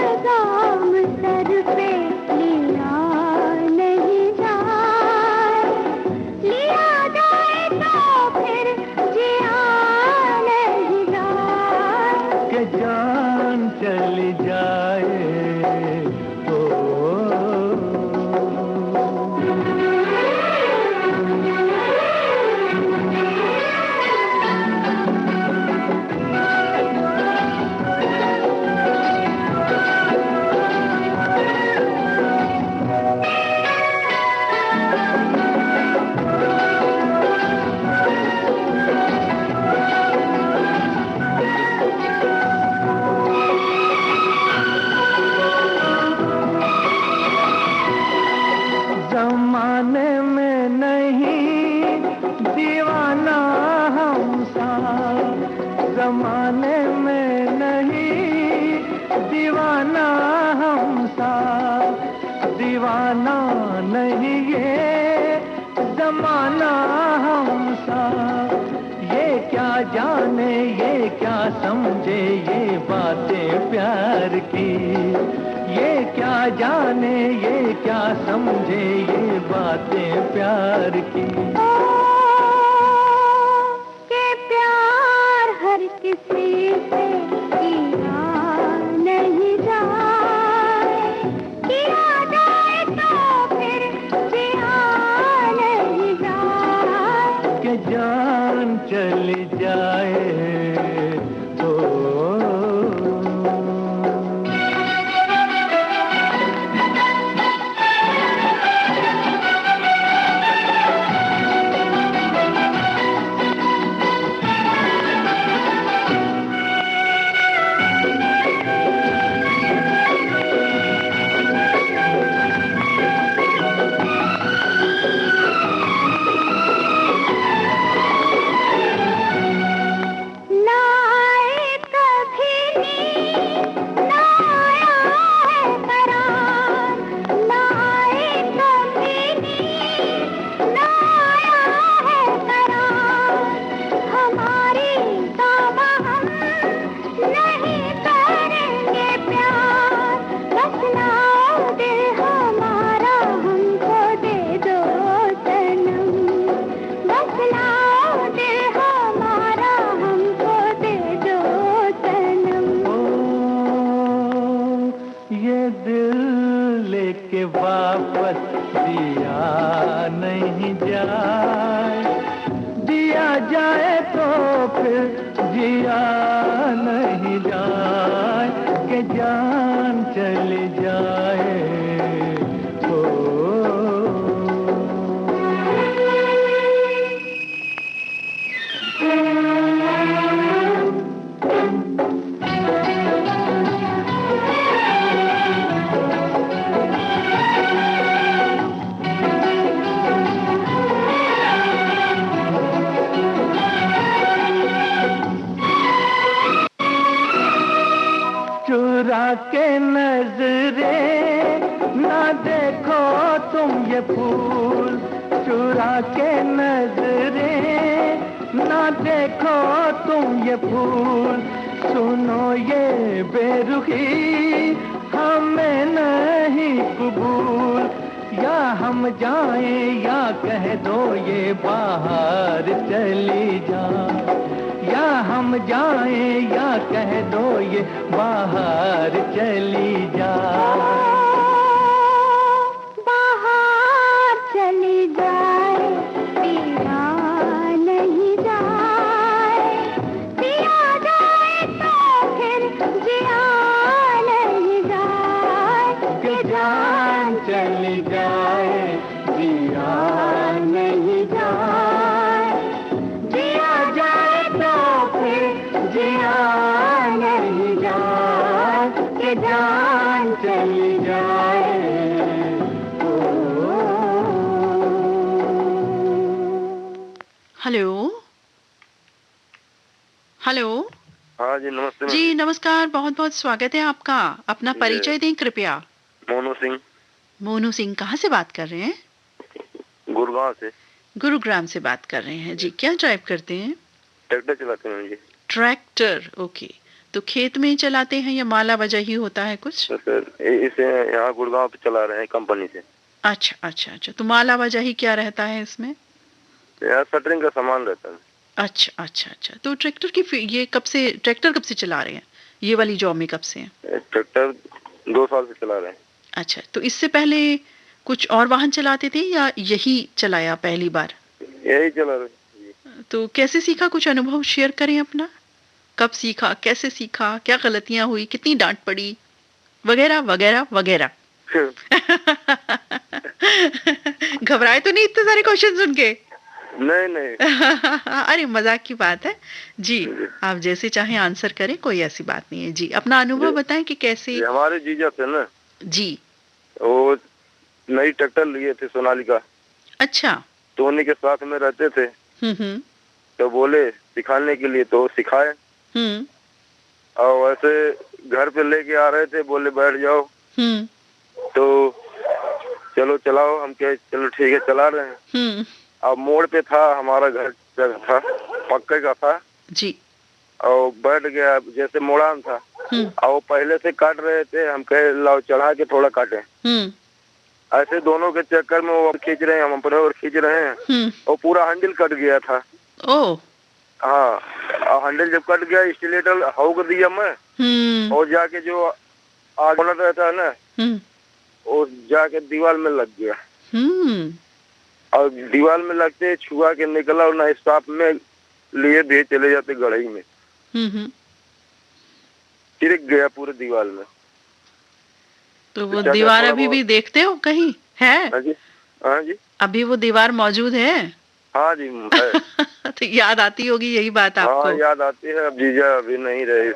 इल्ज़ाम सर पे लिया नहीं जाए, लिया जाए तो फिर जिया नहीं जाए, कि जान चली जाए तो जमाने में नहीं दीवाना हम सा, दीवाना नहीं ये जमाना हम सा। ये क्या जाने ये क्या समझे ये बातें प्यार की, ये क्या जाने ये क्या समझे ये बातें प्यार की। के प्यार हर किसी से किया नहीं जाए, किया जाए तो फिर जिया नहीं जाए, के जान चली जाए तो। वापस दिया नहीं जाए, दिया जाए तो फिर जिया नहीं जाए, कि जान चली जाए चुरा के नजरे ना देखो तुम ये फूल, चुरा के नजरे ना देखो तुम ये फूल, सुनो ये बेरुखी हमें नहीं कबूल, या हम जाएं या कह दो ये बाहर चली जा, या हम जाएं या कह दो ये बाहर चली जा, बाहर चली जाए पिया नहीं जाए, पिया जाए तो फिर जिया नहीं जाए, कि जान चली जाए जिया नहीं जाए, जिया जाए तो फिर जिया नहीं जाए, कि जान चली जाए। Hello hello. हाँ जी नमस्ते जी नमस्कार, बहुत बहुत स्वागत है आपका। अपना परिचय दें कृपया। मोनू सिंह। मोनू सिंह कहाँ से बात कर रहे हैं? गुरुग्राम से। गुरुग्राम से बात कर रहे हैं जी। क्या ड्राइव करते हैं? ट्रैक्टर चलाते हैं जी। Tractor, okay. तो खेत में चलाते हैं या माला वजही होता है कुछ? तो सर इसे यहाँ गुरुग्राम पे चला रहे हैं कंपनी से। अच्छा अच्छा अच्छा। तो माला वजही क्या रहता है इसमें? यहाँ शटरिंग का सामान रहता है। अच्छा अच्छा अच्छा। तो ट्रैक्टर की ये ट्रैक्टर कब से चला रहे हैं? ये वाली जॉब में कब से हैं? ट्रैक्टर 2 साल से चला रहे हैं। अच्छा, तो इससे पहले कुछ और वाहन चलाते थे या यही चलाया पहली बार? यही चला रहे। तो कैसे सीखा, कुछ अनुभव शेयर करें अपना। कब सीखा, कैसे सीखा, क्या गलतियां हुई, कितनी डांट पड़ी, वगैरह वगैरह वगैरह। घबराए तो नहीं इतने सारे क्वेश्चन सुन के? नहीं नहीं। अरे मजाक की बात है जी, आप जैसे चाहें आंसर करें, कोई ऐसी बात नहीं है जी। अपना अनुभव बताएं कि कैसे। हमारे जीजा थे ना जी, वो नई ट्रैक्टर लिए थे सोनालिका। अच्छा। तो उन्हीं के साथ में रहते थे। तो बोले सिखाने के लिए, तो सिखाए। और वैसे घर पे लेके आ रहे थे, बोले बैठ जाओ। तो चलो चलाओ, हम कहे चलो ठीक है चला रहे हैं। अब मोड़ पे था हमारा घर, जगह था पक्के का था जी, और बैठ गया जैसे मोड़ान था। और वो पहले से काट रहे थे, हम कहे लाओ चढ़ा के थोड़ा काटे। ऐसे दोनों के चक्कर में वो खींच रहे हैं, हम अपने और खींच रहे हैं, और पूरा हैंडल कट गया था। ओह हाँ, और हैंडल जब कट गया स्टिलेटर हौक दिया मैं, और जाके जो आगे रहता है ना, वो जाके दीवार में लग गया। और दीवार में लगते छुआ के निकला, और ना स्टाफ में लिए भी चले जाते गढ़ई में, चिरक गया पूरे दीवार में। तो वो दीवार अभी भी देखते हो कहीं है? हाँ जी, हाँ जी, अभी वो दीवार मौजूद है? हाँ जी है। तो याद आती होगी यही बात आपको? हाँ याद आती है। अब जीजा अभी नहीं रहे,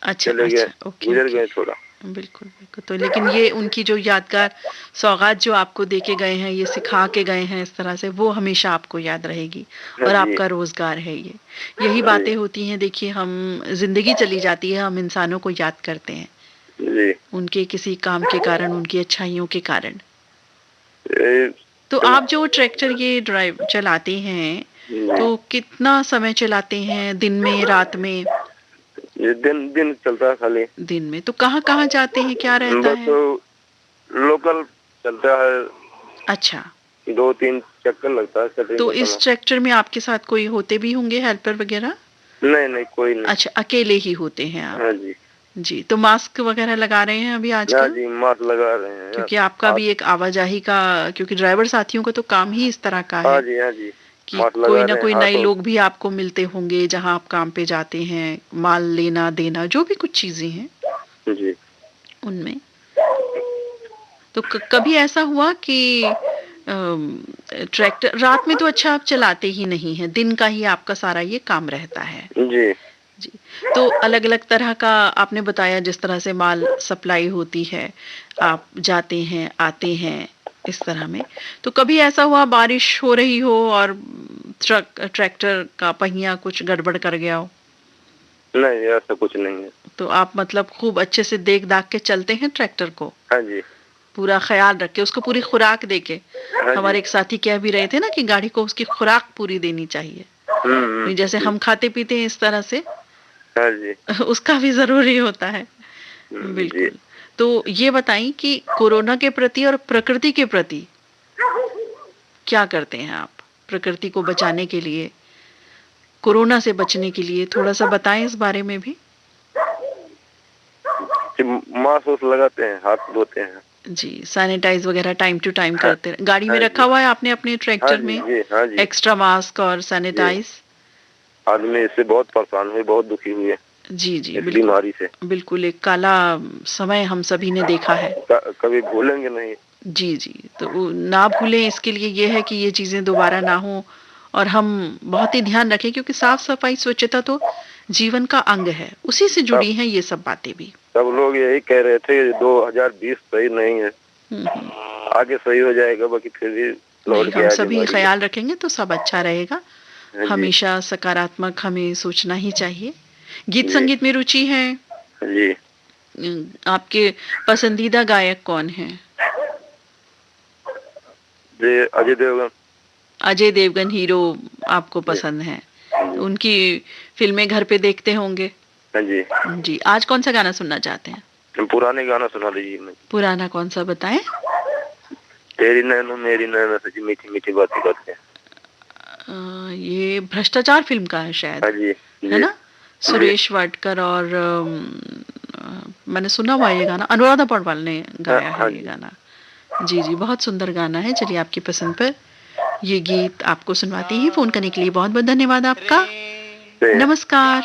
अच्छा, चले गए, गुजर गए थोड़ा। बिल्कुल बिल्कुल। तो लेकिन ये उनकी जो यादगार सौगात जो आपको दे के गए हैं, ये सिखा के गए हैं इस तरह से, वो हमेशा आपको याद रहेगी। और आपका रोजगार है ये, यही बातें होती हैं। देखिए, हम जिंदगी चली जाती है, हम इंसानों को याद करते हैं जी, उनके किसी काम के कारण, उनकी अच्छाइयों के कारण। तो आप जो ट्रैक्टर ये ड्राइव चलाते हैं, तो कितना समय चलाते हैं, दिन में रात में? ये दिन चलता है खाली दिन में। तो कहाँ कहाँ जाते हैं, क्या रहता है? तो लोकल चलता है। अच्छा, 2-3 चक्कर लगता है। तो इस ट्रैक्टर में आपके साथ कोई होते भी होंगे, हेल्पर वगैरह? नहीं कोई नहीं। अच्छा, अकेले ही होते हैं आप? हाँ जी जी। तो मास्क वगैरह लगा रहे हैं अभी आजकल? हाँ जी, मास्क लगा रहे हैं, क्योंकि आपका भी एक आवाजाही का, क्योंकि ड्राइवर साथियों का तो काम ही इस तरह का है। हाँ जी, हाँ जी, कि कोई ना कोई नए लोग भी आपको मिलते होंगे जहां आप काम पे जाते हैं, माल लेना देना, जो भी कुछ चीजें हैं जी, उनमें। तो कभी ऐसा हुआ कि ट्रैक्टर रात में तो अच्छा आप चलाते ही नहीं हैं, दिन का ही आपका सारा ये काम रहता है? जी जी। तो अलग अलग तरह का आपने बताया, जिस तरह से माल सप्लाई होती है, आप जाते हैं आते हैं इस तरह में। तो कभी ऐसा हुआ बारिश हो रही हो और ट्रैक्टर का पहिया कुछ गड़बड़ कर गया हो? नहीं, ऐसा कुछ नहीं है। तो आप मतलब खूब अच्छे से देख दाख के चलते हैं ट्रैक्टर को? हाँ जी, पूरा ख्याल रख के, उसको पूरी खुराक दे के। हाँ हमारे एक साथी कह भी रहे थे ना कि गाड़ी को उसकी खुराक पूरी देनी चाहिए। जैसे हम खाते पीते हैं इस तरह से, हाँ जी, उसका भी जरूरी होता है। बिल्कुल। तो ये बताएं कि कोरोना के प्रति और प्रकृति के प्रति क्या करते हैं आप, प्रकृति को बचाने के लिए, कोरोना से बचने के लिए? थोड़ा सा बताएं इस बारे में भी। मास्क लगाते हैं, हाथ धोते हैं जी, सैनिटाइज वगैरह टाइम टू टाइम करते हैं। गाड़ी में रखा हुआ है आपने अपने ट्रैक्टर में एक्स्ट्रा मास्क और सैनिटाइज? आदमी इससे बहुत परेशान हुए, बहुत दुखी हुए जी जी, बीमारी से। बिल्कुल एक काला समय हम सभी ने देखा है, कभी भूलेंगे नहीं। जी जी। तो ना भूलें, इसके लिए ये है कि ये चीजें दोबारा ना हो, और हम बहुत ही ध्यान रखें, क्योंकि साफ सफाई स्वच्छता तो जीवन का अंग है, उसी से जुड़ी हैं ये सब बातें भी। सब लोग यही कह रहे थे 2020 सही नहीं है, आगे सही हो जाएगा, बाकी फिर भी लौट के हम सभी ख्याल रखेंगे तो सब अच्छा रहेगा। हमेशा सकारात्मक हमें सोचना ही चाहिए। गीत संगीत में रुचि है जी। आपके पसंदीदा गायक कौन है? अजय देवगन। अजय देवगन हीरो आपको पसंद है? उनकी फिल्में घर पे देखते होंगे? जी जी। आज कौन सा गाना सुनना चाहते हैं? पुराने गाना सुना दीजिए। पुराना कौन सा बताएं? तेरी नैनो मेरी नैनो सजी मीठी मीठी बातें करते हैं। ये भ्रष्टाचार फिल्म का है शायद, है ना? सुरेश वाडकर और मैंने सुना हुआ ये गाना, अनुराधा पौडवाल ने गाया है ये गाना। जी जी, बहुत सुंदर गाना है। चलिए, आपकी पसंद पर ये गीत आपको सुनवाती ही। फोन करने के लिए बहुत बहुत धन्यवाद आपका। नमस्कार,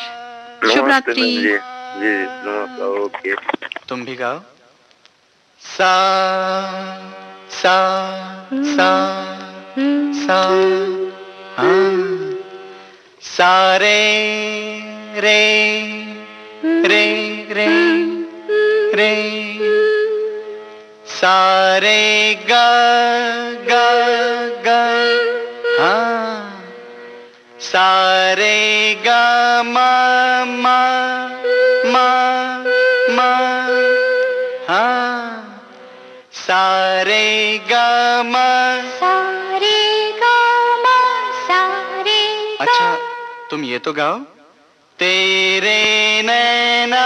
शुभ रात्रि। जी नमस्कार। ओके, तुम भी गाओ। सा सा सा सा सारे रे रे रे रे सारे गा गा गा हाँ सारे गा गा मा मा मा मा, हाँ सारे गा मा सारे गा मा सारे गा। अच्छा तुम ये तो गाओ। तेरे नैना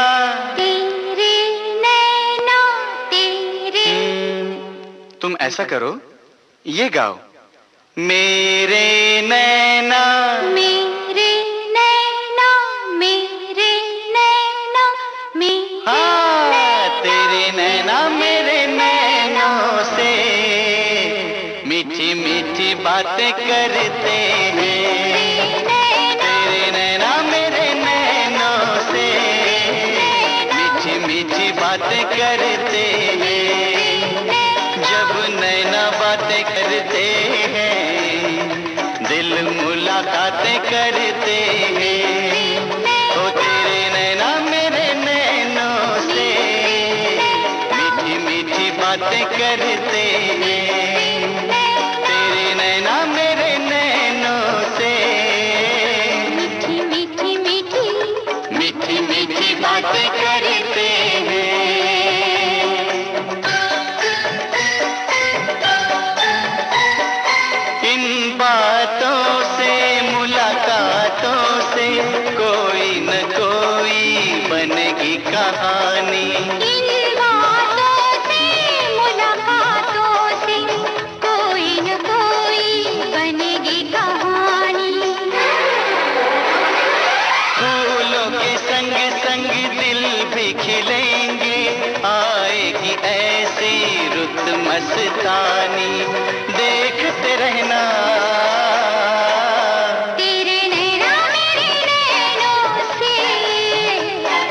तेरे नैना तेरे। तुम ऐसा करो, ये गाओ। मेरे नैना मेरे नैना मेरे नैना मेरे। हाँ तेरे नैना मेरे नैनों से मीठी मीठी बातें करते हैं। तेरे नैना मेरे नैनों से मीठी मीठी बातें करते हैं। जब नैना बातें करते हैं दिल मुलाकातें करते हैं। ओ तेरे नैना मेरे नैनों से मीठी मीठी बातें करते हैं। तेरे नैना मेरे नैनों से मीठी मीठी मीठी मीठी मीठी बातें करते हैं। इन बातों से मुलाकातों से कोई न कोई बनेगी कहानी। इन बातों से मुलाकातों से कोई न कोई बनेगी कहानी। फूलों के संग संग दिल भी खिलेंगे, आएगी ऐसी रुत मस्तानी। देखते रहना तेरे नैना मेरे नैनों से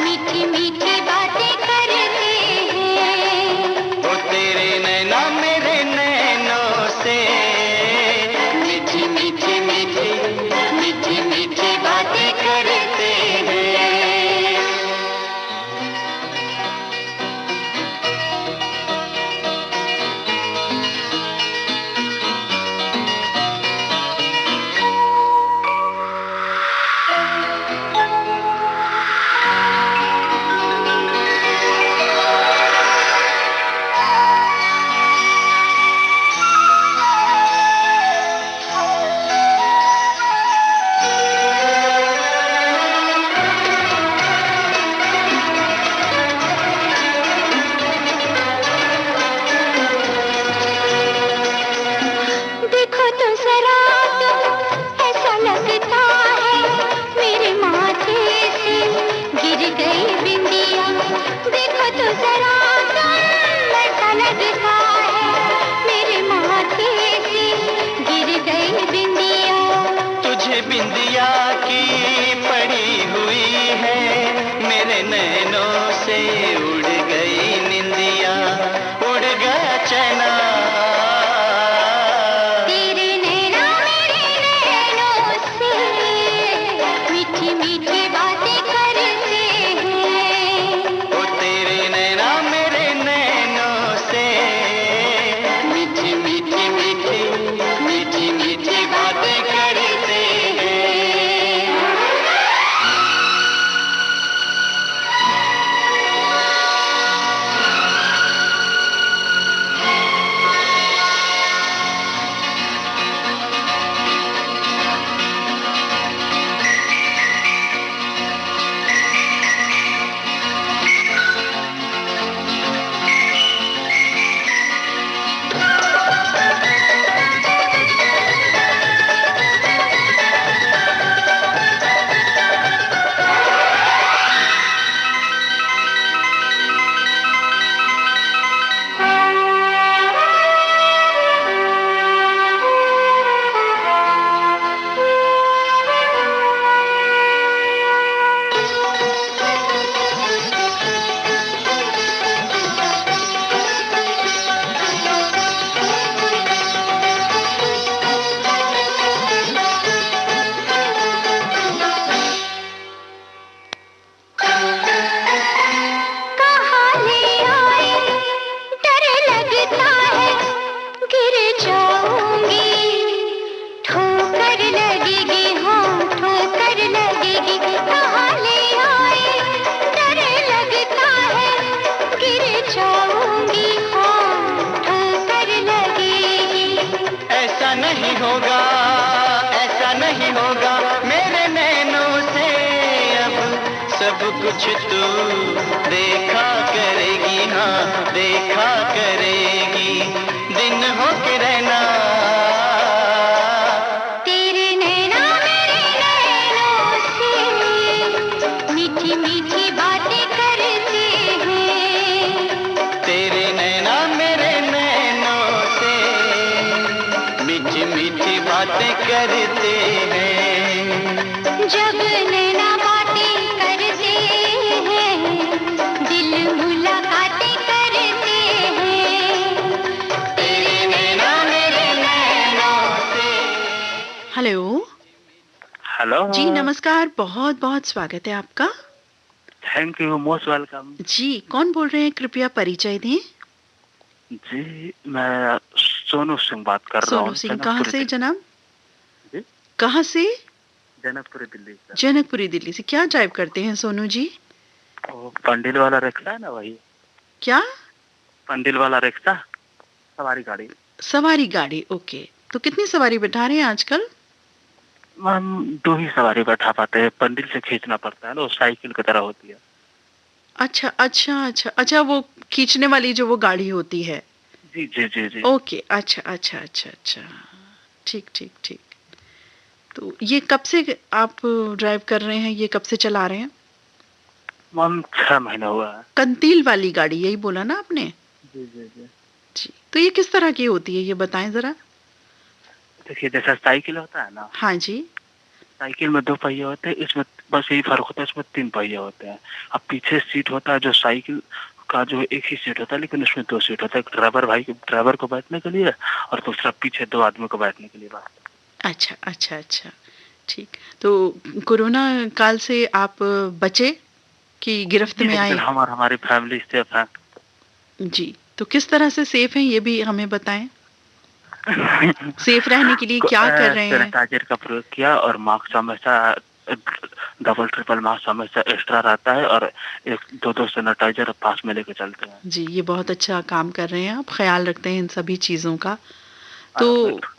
मीठी मीठी बातें करते हैं। वो तेरे नैना मेरे नैनों से मीठी मीठी मीठी मीठी मीठी बातें करते हैं। देखो तो जरा तुम ऐसा लगता है मेरे माथे से गिर गई बिंदिया। देखो तो जरा तुम ऐसा लगता है मेरे माथे से गिर गई बिंदिया। तुझे बिंदिया की पड़ी हुई है, मेरे नैनों से उड़ गई निंदिया, उड़ गया चैना। तेरे नैना मेरे नैनों से मीठी मीठी बातें करते हैं। ओ तेरे नैना मेरे नैनों से मीठी मीठी मीठी मीठी मीठी बातें करते हैं। सब कुछ तू देखा करेगी, हाँ देखा करेगी, दिन हो के रहना। तेरे नैना मेरे नैनों से मीठी मीठी बातें करते हैं। तेरे नैना मेरे नैनों से मीठी मीठी बातें करते हैं। जब नैना बातें करते हैं, दिल मुलाकातें करते हैं। तेरे नैना मेरे नैनों से। हेलो हेलो जी, नमस्कार, बहुत बहुत स्वागत है आपका। Thank you, most welcome. जी, कौन बोल रहे हैं, कृपया परिचय दें। जी, मैं सोनू सिंह बात कर रहा हूँ। सोनू सिंह, कहाँ से जनाब? जी? कहाँ से? जनकपुरी दिल्ली से। जनकपुरी दिल्ली से। क्या ड्राइव करते हैं सोनू जी? वो पंडिल वाला रिक्शा है ना, वही। क्या? पंडिल वाला रिक्शा, सवारी गाड़ी। सवारी गाड़ी, ओके। तो कितनी सवारी बैठा रहे हैं आजकल? हम 2 ही सवारी बैठा पाते हैं, पंडिल से खींचना पड़ता है ना, वो साइकिल की तरह होती है। अच्छा अच्छा अच्छा अच्छा, वो खींचने वाली जो वो गाड़ी होती है। जी जी जी जी। ओके, अच्छा अच्छा अच्छा अच्छा, ठीक ठीक ठीक। तो ये कब से आप ड्राइव कर रहे हैं, ये कब से चला रहे हैं? मैम 6 महीना हुआ है। कंतील वाली गाड़ी, यही बोला ना आपने? जी जी जी जी। तो ये किस तरह की होती है, ये बताएं जरा। देखिए, जैसा साइकिल होता है ना, हाँ जी। साइकिल में 2 पहिए होते हैं, इसमें बस यही फर्क होता है, इसमें 3 पहिए होते हैं। अब पीछे सीट होता है जो साइकिल का, जो एक ही सीट होता है, लेकिन उसमें 2 सीट होता है। एक ड्राइवर को बैठने के लिए और दूसरा पीछे 2 आदमी को बैठने के लिए। बस। अच्छा अच्छा अच्छा, ठीक। तो कोरोना काल से आप बचे कि गिरफ्त में आए? हमारी फैमिली सेफ है। जी, तो किस तरह से सेफ है ये भी हमें बताएं। सेफ रहने के लिए क्या कर रहे हैं? सैनिटाइजर का प्रयोग किया और मास्क हमेशा डबल ट्रिपल मास्क हमेशा एक्स्ट्रा रहता है, और 1-2 सैनिटाइजर पास में लेके चलते हैं। जी, ये बहुत अच्छा काम कर रहे हैं आप, ख्याल रखते हैं इन सभी चीजों का। तो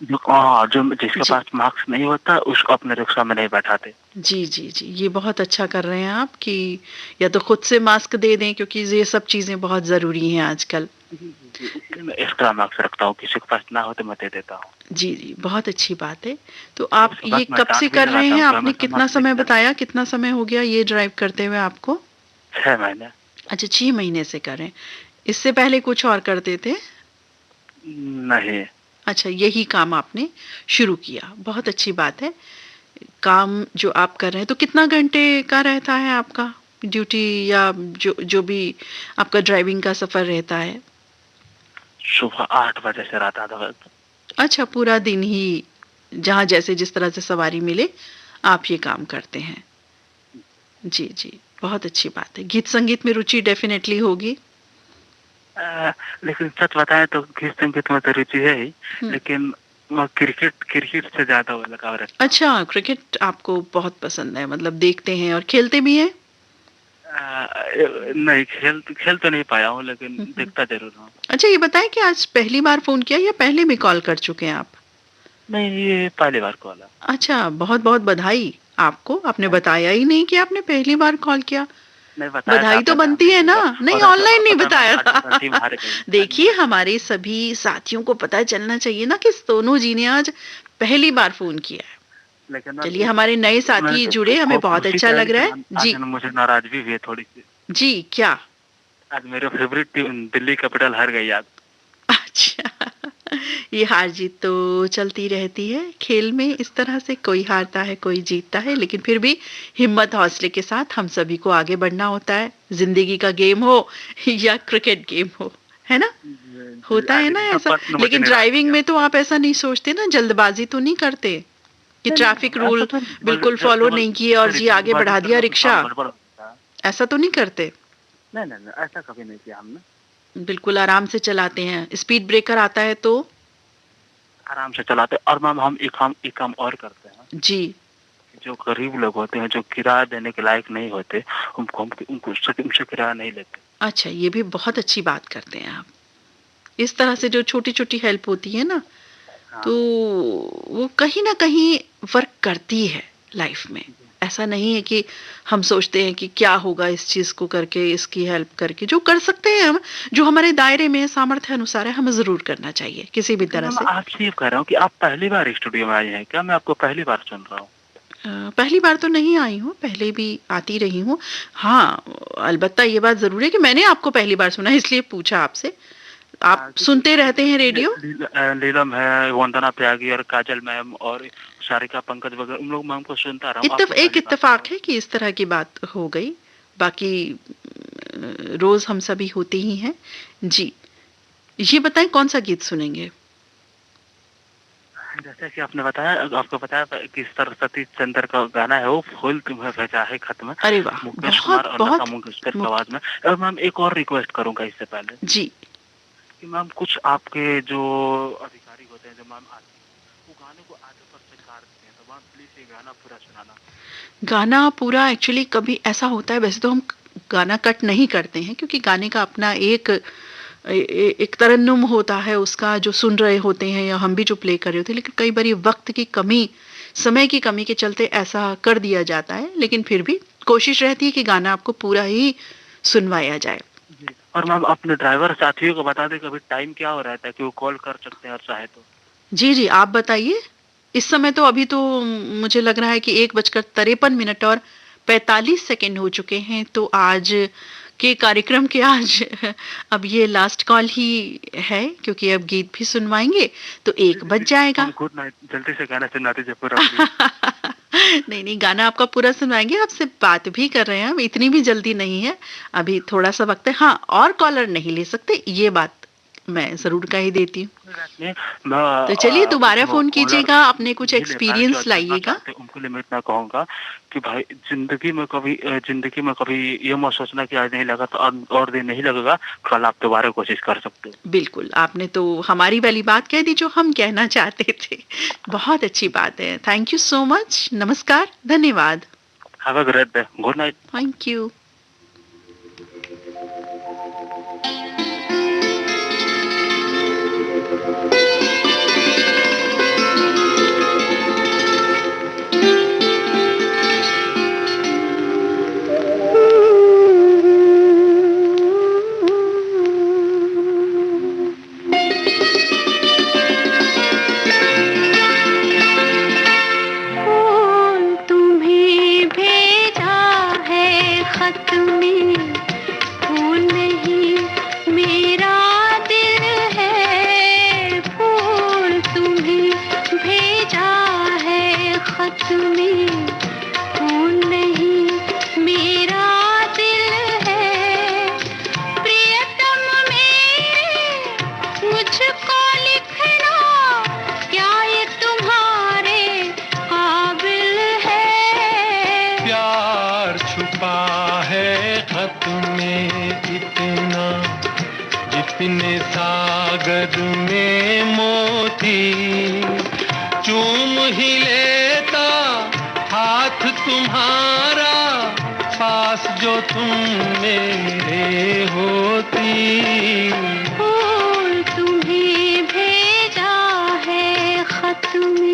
जो जिसके पास मास्क नहीं होता उसको अपने रिक्शा में नहीं बैठाते। जी जी जी, ये बहुत अच्छा कर रहे हैं आप कि या तो खुद से मास्क दे दें, क्योंकि ये सब चीजें बहुत जरूरी हैं आजकल। इसलिए मैं एक्स्ट्रा मास्क रखता हूँ, किसी के पास ना हो तो मैं दे देता हूँ। जी जी, बहुत अच्छी बात है। तो आप ये कब से कर रहे हैं? आपने कितना समय बताया, कितना समय हो गया ये ड्राइव करते हुए आपको? 6 महीने। अच्छा, 6 महीने से कर रहे हैं। इससे पहले कुछ और करते थे? नहीं। अच्छा, यही काम आपने शुरू किया, बहुत अच्छी बात है। काम जो आप कर रहे हैं, तो कितना घंटे का रहता है आपका ड्यूटी, या जो भी आपका ड्राइविंग का सफर रहता है? सुबह 8 बजे से रात 8 बजे। अच्छा, पूरा दिन ही जहाँ जैसे जिस तरह से सवारी मिले आप ये काम करते हैं। जी जी, बहुत अच्छी बात है। गीत संगीत में रुचि डेफिनेटली होगी। लेकिन सच बताएं तो गीत संगीत में तो रुचि है ही, लेकिन क्रिकेट से ज्यादा लगाव रखता हूं। अच्छा, क्रिकेट आपको बहुत पसंद है, मतलब देखते हैं और खेलते भी हैं? नहीं, खेल तो नहीं पाया हूँ, लेकिन देखता जरूर हूँ। अच्छा, ये बताएं कि आज पहली बार फोन किया या पहले भी कॉल कर चुके हैं आप? नहीं, ये पहली बार कॉल है। अच्छा, बहुत बहुत बधाई आपको। आपने बताया ही नहीं कि आपने पहली बार कॉल किया। बधाई तो बनती है ना। नहीं, ऑनलाइन नहीं बताया था। देखिए, हमारे सभी साथियों को पता चलना चाहिए ना कि सोनू जी ने आज पहली बार फोन किया है। चलिए, हमारे नए साथी जुड़े, हमें बहुत अच्छा लग रहा है। जी, मुझे नाराजगी भी है थोड़ी सी। जी, क्या? आज मेरा फेवरेट टीम दिल्ली कैपिटल हार गई आज। अच्छा, ये हार जीत तो चलती रहती है खेल में। इस तरह से कोई हारता है, कोई जीतता है, लेकिन फिर भी हिम्मत हौसले के साथ हम सभी को आगे बढ़ना होता है। जिंदगी का गेम हो या क्रिकेट गेम हो, है ना? होता है ना ऐसा। लेकिन ड्राइविंग में तो आप ऐसा नहीं सोचते ना, जल्दबाजी तो नहीं करते कि ट्रैफिक रूल बिल्कुल फॉलो नहीं किए और जी आगे बढ़ा दिया रिक्शा, ऐसा तो नहीं करते? नहीं, ऐसा कभी नहीं किया हमने। बिल्कुल आराम से चलाते हैं। स्पीड ब्रेकर आता है तो आराम से चलाते। और मैम, हम एक काम और करते हैं जी। जो गरीब लोग होते हैं, जो किराया देने के लायक नहीं होते, उनसे किराया नहीं लेते। अच्छा, ये भी बहुत अच्छी बात करते हैं आप। इस तरह से जो छोटी छोटी हेल्प होती है ना, तो वो कहीं ना कहीं वर्क करती है लाइफ में, ऐसा नहीं है कि हम सोचते हैं कि क्या होगा इस चीज को करके, इसकी हेल्प करके। जो कर सकते हैं हम, जो हमारे दायरे में सामर्थ्य अनुसार है, हमें जरूर करना चाहिए किसी भी तरह से। आपसे ये कह रहा हूँ कि आप पहली बार स्टूडियो में आए हैं क्या? मैं आपको पहली बार सुन रहा हूँ। पहली बार तो नहीं आई हूँ, पहले भी आती रही हूँ। हाँ, अलबत्ता ये बात जरूर है कि मैंने आपको पहली बार सुना, इसलिए पूछा आपसे। आप सुनते रहते हैं रेडियो? नीलम है, वंदना त्यागी और काजल मैम और सारिका पंकज वगैरह, उन लोग मैम को सुनता रहा हूँ। एक इत्तेफाक है कि इस तरह की बात हो गई, बाकी रोज हम सभी होते ही हैं। जी, ये बताएं कौन सा गीत सुनेंगे? जैसे कि आपने बताया, आपको बताया कि सरस्वती चंद्र का गाना है वो फूल तुम्हें भेजा है खत में। अरे वाह, मुकेश कुमार और लता मंगेशकर की आवाज में। और मैम एक और रिक्वेस्ट करूंगा इससे पहले जी, कि मैम कुछ आपके जो अधिकारी होते हैं, जो मैम आते हैं, वो गाने को आधे पर से काट देते हैं, तो मैम प्लीज ये गाना पूरा सुनाना। गाना पूरा एक्चुअली कभी ऐसा होता है, वैसे तो हम गाना कट नहीं करते हैं, क्योंकि गाने का अपना एक तरन्नुम होता है उसका, जो सुन रहे होते हैं या हम भी जो प्ले कर रहे होते हैं। लेकिन कई बार वक्त की कमी, समय की कमी के चलते ऐसा कर दिया जाता है, लेकिन फिर भी कोशिश रहती है कि गाना आपको पूरा ही सुनवाया जाए। और मैम अपने ड्राइवर साथियों को बता दें कभी टाइम क्या हो रहा है कि वो कॉल कर सकते हैं और चाहे तो। जी जी, आप बताइए। इस समय तो अभी तो मुझे लग रहा है कि 1:53 और 45 सेकंड हो चुके हैं। तो आज के कार्यक्रम के अब ये लास्ट कॉल ही है, क्योंकि अब गीत भी सुनवाएंगे तो 1 बज जाएगा। गुड नाइट, जल्दी से गाना सुना दीजिए पूरा। नहीं, गाना आपका पूरा सुनवाएंगे। आपसे बात भी कर रहे हैं हम, इतनी भी जल्दी नहीं है, अभी थोड़ा सा वक्त है। हाँ, और कॉलर नहीं ले सकते, ये बात मैं जरूर कह ही देती हूँ। तो चलिए दोबारा फोन कीजिएगा, अपने कुछ एक्सपीरियंस लाइएगा। उनको लिमिट मैं कहूँगा कि भाई जिंदगी में कभी ये मत सोचना कि आज नहीं लगा तो और दिन नहीं लगेगा, कल आप दोबारा कोशिश कर सकते हो। बिल्कुल, आपने तो हमारी वाली बात कह दी जो हम कहना चाहते थे। बहुत अच्छी बात है। Thank you so much. नमस्कार, धन्यवाद। Have a great day. Good night. Thank you. जितने सागर में मोती चूम ही लेता हाथ तुम्हारा, पास जो तुम मेरे होती। फूल तुम्हें भेजा है खत में।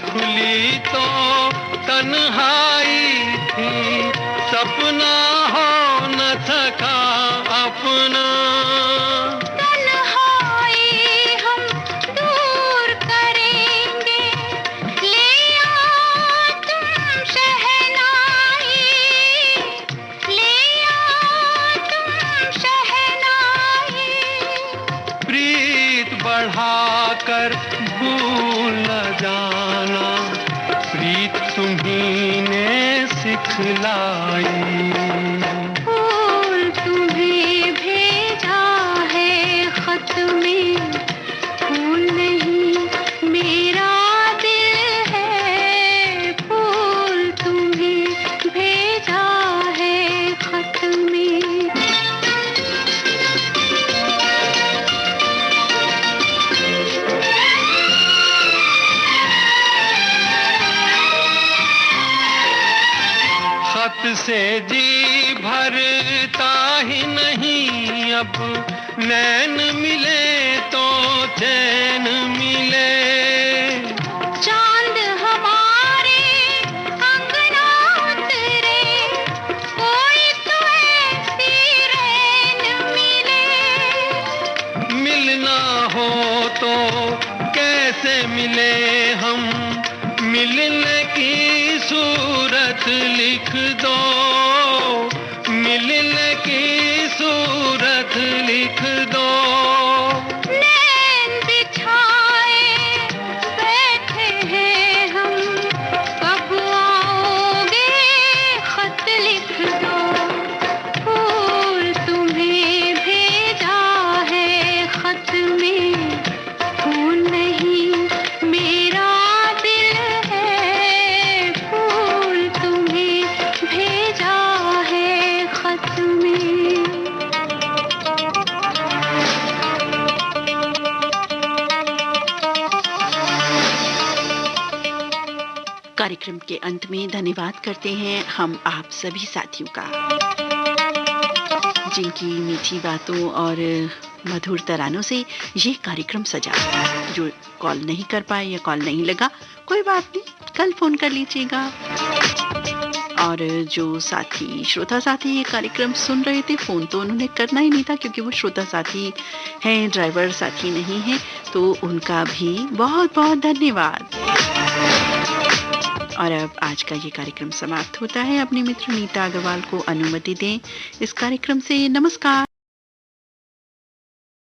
खुली तो तन्हाई थी, सपना हो न सका अपना। तन्हाई हम दूर करेंगे, ले आओ तुम शहनाई, ले आओ तुम शहनाई। प्रीत बढ़ाकर भूल न जाना, प्रीत तुम्ही ने सिखलाई। फूल तुम्हें भेजा है खत में, फूल नहीं मेरा दिल है, फूल तुम्हें भेजा है खत में। से जी भरता ही नहीं, अब नैन मिले तो चैन मिले। चांद हमारे अंगना उतरे, कोई तो ऐसी रैन मिले। मिलना हो तो कैसे मिले हम, मिलने की सूरत लिख दो, मिलने की सूरत लिख दो। नैन बिछाए बैठे हैं हम, कब आओगे खत लिख दो। फूल तुम्हें भेजा है खत में, फूल नहीं मेरा दिल है। फूल तुम्हें भेजा है खत में। कार्यक्रम के अंत में धन्यवाद करते हैं हम आप सभी साथियों का, जिनकी मीठी बातों और मधुर तरानों से ये कार्यक्रम सजा। जो कॉल नहीं कर पाए या कॉल नहीं लगा, कोई बात नहीं, कल फोन कर लीजिएगा। और जो साथी श्रोता साथी ये कार्यक्रम सुन रहे थे, फोन तो उन्होंने करना ही नहीं था क्योंकि वो श्रोता साथी हैं, ड्राइवर साथी नहीं हैं, तो उनका भी बहुत बहुत धन्यवाद। और अब आज का ये कार्यक्रम समाप्त होता है। अपने मित्र नीता अग्रवाल को अनुमति दें इस कार्यक्रम से। नमस्कार।